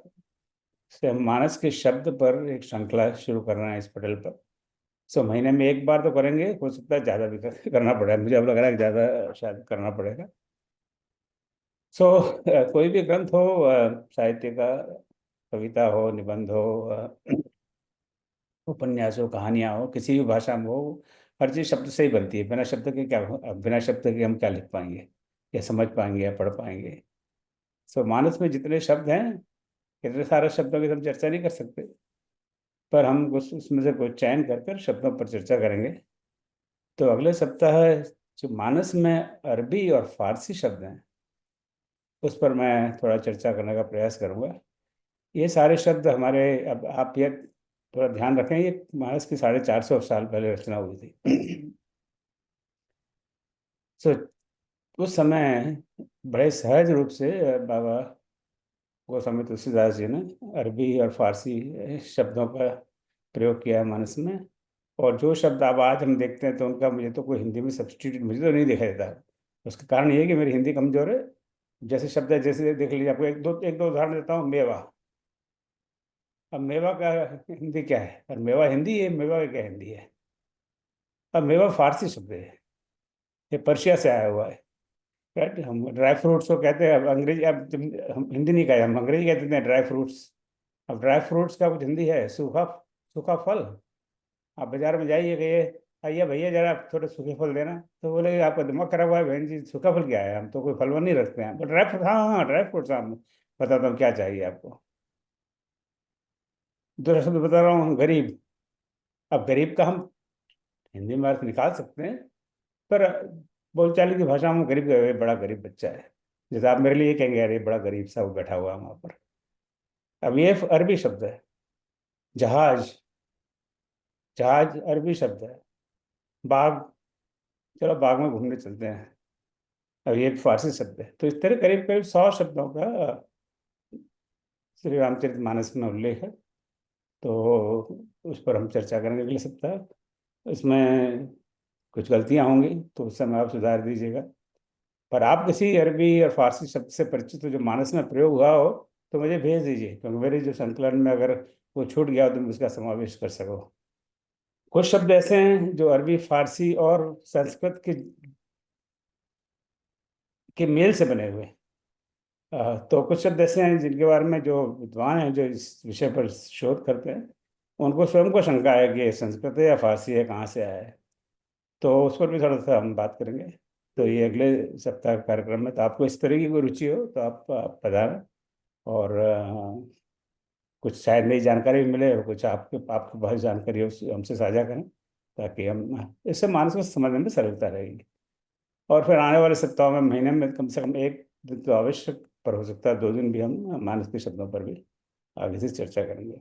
S1: से हम मानस के शब्द पर एक श्रृंखला शुरू करना है इस पटल पर। सो महीने में एक बार तो करेंगे, हो सकता है ज़्यादा भी करना पड़ेगा। मुझे अब लग रहा है कि ज़्यादा शायद करना पड़ेगा। सो कोई भी ग्रंथ हो, साहित्य का, कविता हो, निबंध हो, उपन्यास हो, कहानियाँ हो, किसी भी भाषा में हो, हर चीज़ शब्द से ही बनती है। बिना शब्द के क्या, बिना शब्द के हम क्या लिख पाएंगे या समझ पाएंगे या पढ़ पाएंगे। सो मानस में जितने शब्द हैं, इतने सारे शब्दों की हम चर्चा नहीं कर सकते, पर हम कुछ उसमें से कुछ चयन कर कर शब्दों पर चर्चा करेंगे। तो अगले सप्ताह जो मानस में अरबी और फारसी शब्द हैं, उस पर मैं थोड़ा चर्चा करने का प्रयास करूंगा। ये सारे शब्द हमारे, अब आप ये थोड़ा ध्यान रखें, ये मानस की 450 साल पहले रचना हुई थी। सो उस समय बड़े सहज रूप से बाबा गोस्वामी तुलसीदास जी ने अरबी और फारसी शब्दों का प्रयोग किया है मानस में। और जो शब्द अब आज हम देखते हैं तो उनका मुझे तो कोई हिंदी में सब्स्टिट्यूट मुझे तो नहीं दिखाई देता। उसका कारण ये है कि मेरी हिंदी कमजोर है। जैसे शब्द है, जैसे देख लीजिए, आपको एक दो उदाहरण देता हूँ। मेवा, अब मेवा का हिंदी क्या है? और मेवा हिंदी है, मेवा का क्या हिंदी है? अब मेवा फारसी शब्द है, ये पर्शिया से आया हुआ है। राइट, हम ड्राई फ्रूट्स को कहते हैं, अब अंग्रेजी, अब हम हिंदी नहीं कहते, हम अंग्रेजी कहते हैं ड्राई फ्रूट्स। अब ड्राई फ्रूट्स का कुछ हिंदी है? सूखा, सूखा फल। आप बाजार में जाइए, कहिए आइए भैया जरा आप थोड़े सूखे फल देना, तो बोले आपका दिमाग खराब हुआ है बहन जी, सूखा फल क्या है? हम तो कोई फल वल नहीं रखते हैं। बट ड्राई फ्रूट, हाँ हाँ ड्राई फ्रूट्स, हाँ बताता हूँ क्या चाहिए आपको। दूसरा शब्द बता रहा हूँ, गरीब। अब गरीब का हम हिंदी में अर्थ निकाल सकते हैं, पर बोलचाल की भाषा में गरीब का, ये बड़ा गरीब बच्चा है। जैसे आप मेरे लिए कहेंगे अरे बड़ा गरीब सा वो बैठा हुआ है वहां पर। अब ये अरबी शब्द है। जहाज, जहाज अरबी शब्द है। बाग, चलो बाग में घूमने चलते हैं, अब ये फारसी शब्द है। तो इस तरह करीब करीब 100 शब्दों का श्री रामचरितमानस में उल्लेख है। तो उस पर हम चर्चा करेंगे अगले सप्ताह। इसमें कुछ गलतियां होंगी तो उस समय आप सुधार दीजिएगा। पर आप किसी अरबी और फारसी शब्द से परिचित हो जो मानस में प्रयोग हुआ हो तो मुझे भेज दीजिए, क्योंकि मेरे जो संकलन में अगर वो छूट गया हो तो मैं उसका समावेश कर सकूँ। कुछ शब्द ऐसे हैं जो अरबी, फारसी और संस्कृत के मेल से बने हुए हैं। तो कुछ शब्द ऐसे हैं जिनके बारे में जो विद्वान हैं जो इस विषय पर शोध करते हैं, उनको स्वयं को शंका है कि ये संस्कृत है या फारसी है, कहाँ से आया है। तो उस पर भी थोड़ा सा हम बात करेंगे। तो ये अगले सप्ताह का कार्यक्रम में, तो आपको इस तरह की कोई रुचि हो तो आप पधारें। और कुछ शायद नई जानकारी भी मिले, और कुछ आपके आपके पास जानकारी हो हमसे साझा करें, ताकि हम इससे मानस को समझने में सरलता रहेगी। और फिर आने वाले सप्ताह में, महीने में कम से कम एक दिन तो आवश्यक, पर हो सकता है 2 दिन भी हम मानस के शब्दों पर भी आगे से चर्चा करेंगे।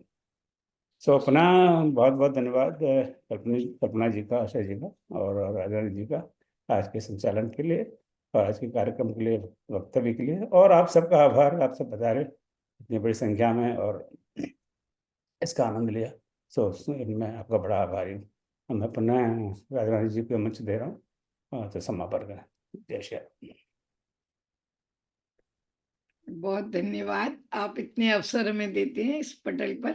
S1: सो अपना बहुत बहुत धन्यवाद कल्पना जी का, आशा जी का और राजा जी का, आज के संचालन के लिए और आज के कार्यक्रम के लिए, वक्तव्य के लिए। और आप सबका आभार, आप सब बता रहे इतनी बड़ी संख्या में और इसका आनंद लिया। मैं आपका बड़ा आभारी हूँ। मैं पुनः राजा रानी जी को मंच दे रहा हूँ, तो समापन करें। जय श्री राम।
S2: बहुत धन्यवाद, आप इतने अवसर हमें देते हैं इस पटल पर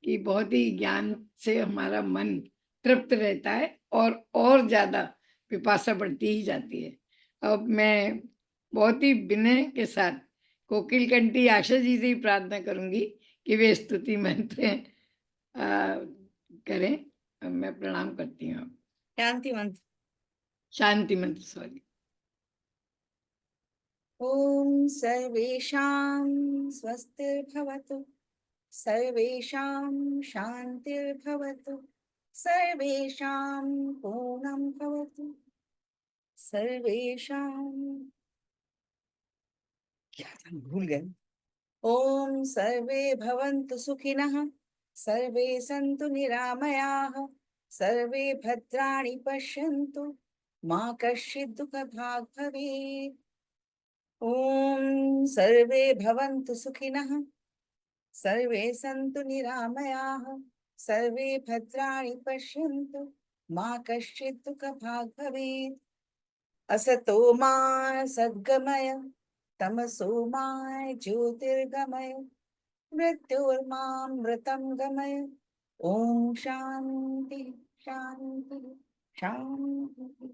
S2: कि बहुत ही ज्ञान से हमारा मन तृप्त रहता है और ज्यादा पिपासा बढ़ती ही जाती है। अब मैं बहुत ही विनय के साथ कोकिल कंठी आशा जी से ही प्रार्थना करूंगी कि वे स्तुति मंत्र करें। मैं प्रणाम करती हूँ।
S4: शांति मंत्र।
S2: शांति मंत्र, सॉरी।
S4: ओम सर्वेषां स्वस्तिर्भवतु, सर्वेषां शान्तिर्भवतु, सर्वेषां पूर्णं भवतु, सर्वेषां, क्या था भूल गए। ओम सर्वे भवन्तु सुखिनः, सर्वे सन्तु निरामयाः, सर्वे भद्राणि पश्यन्तु, मा कश्चित् दुःखभाग् भवेत्। ओम सर्वे भवन्तु सुखिनः, सर्वे सन्तु निरामयाः, सर्वे भद्राणि पश्यन्तु, मा कश्चित् दुःखभाग् भवेत्। असतो मा सद्गमय, तमसो मा ज्योतिर्गमय, मृत्योर्मामृतं गमय। ओम शांति शांति शांति।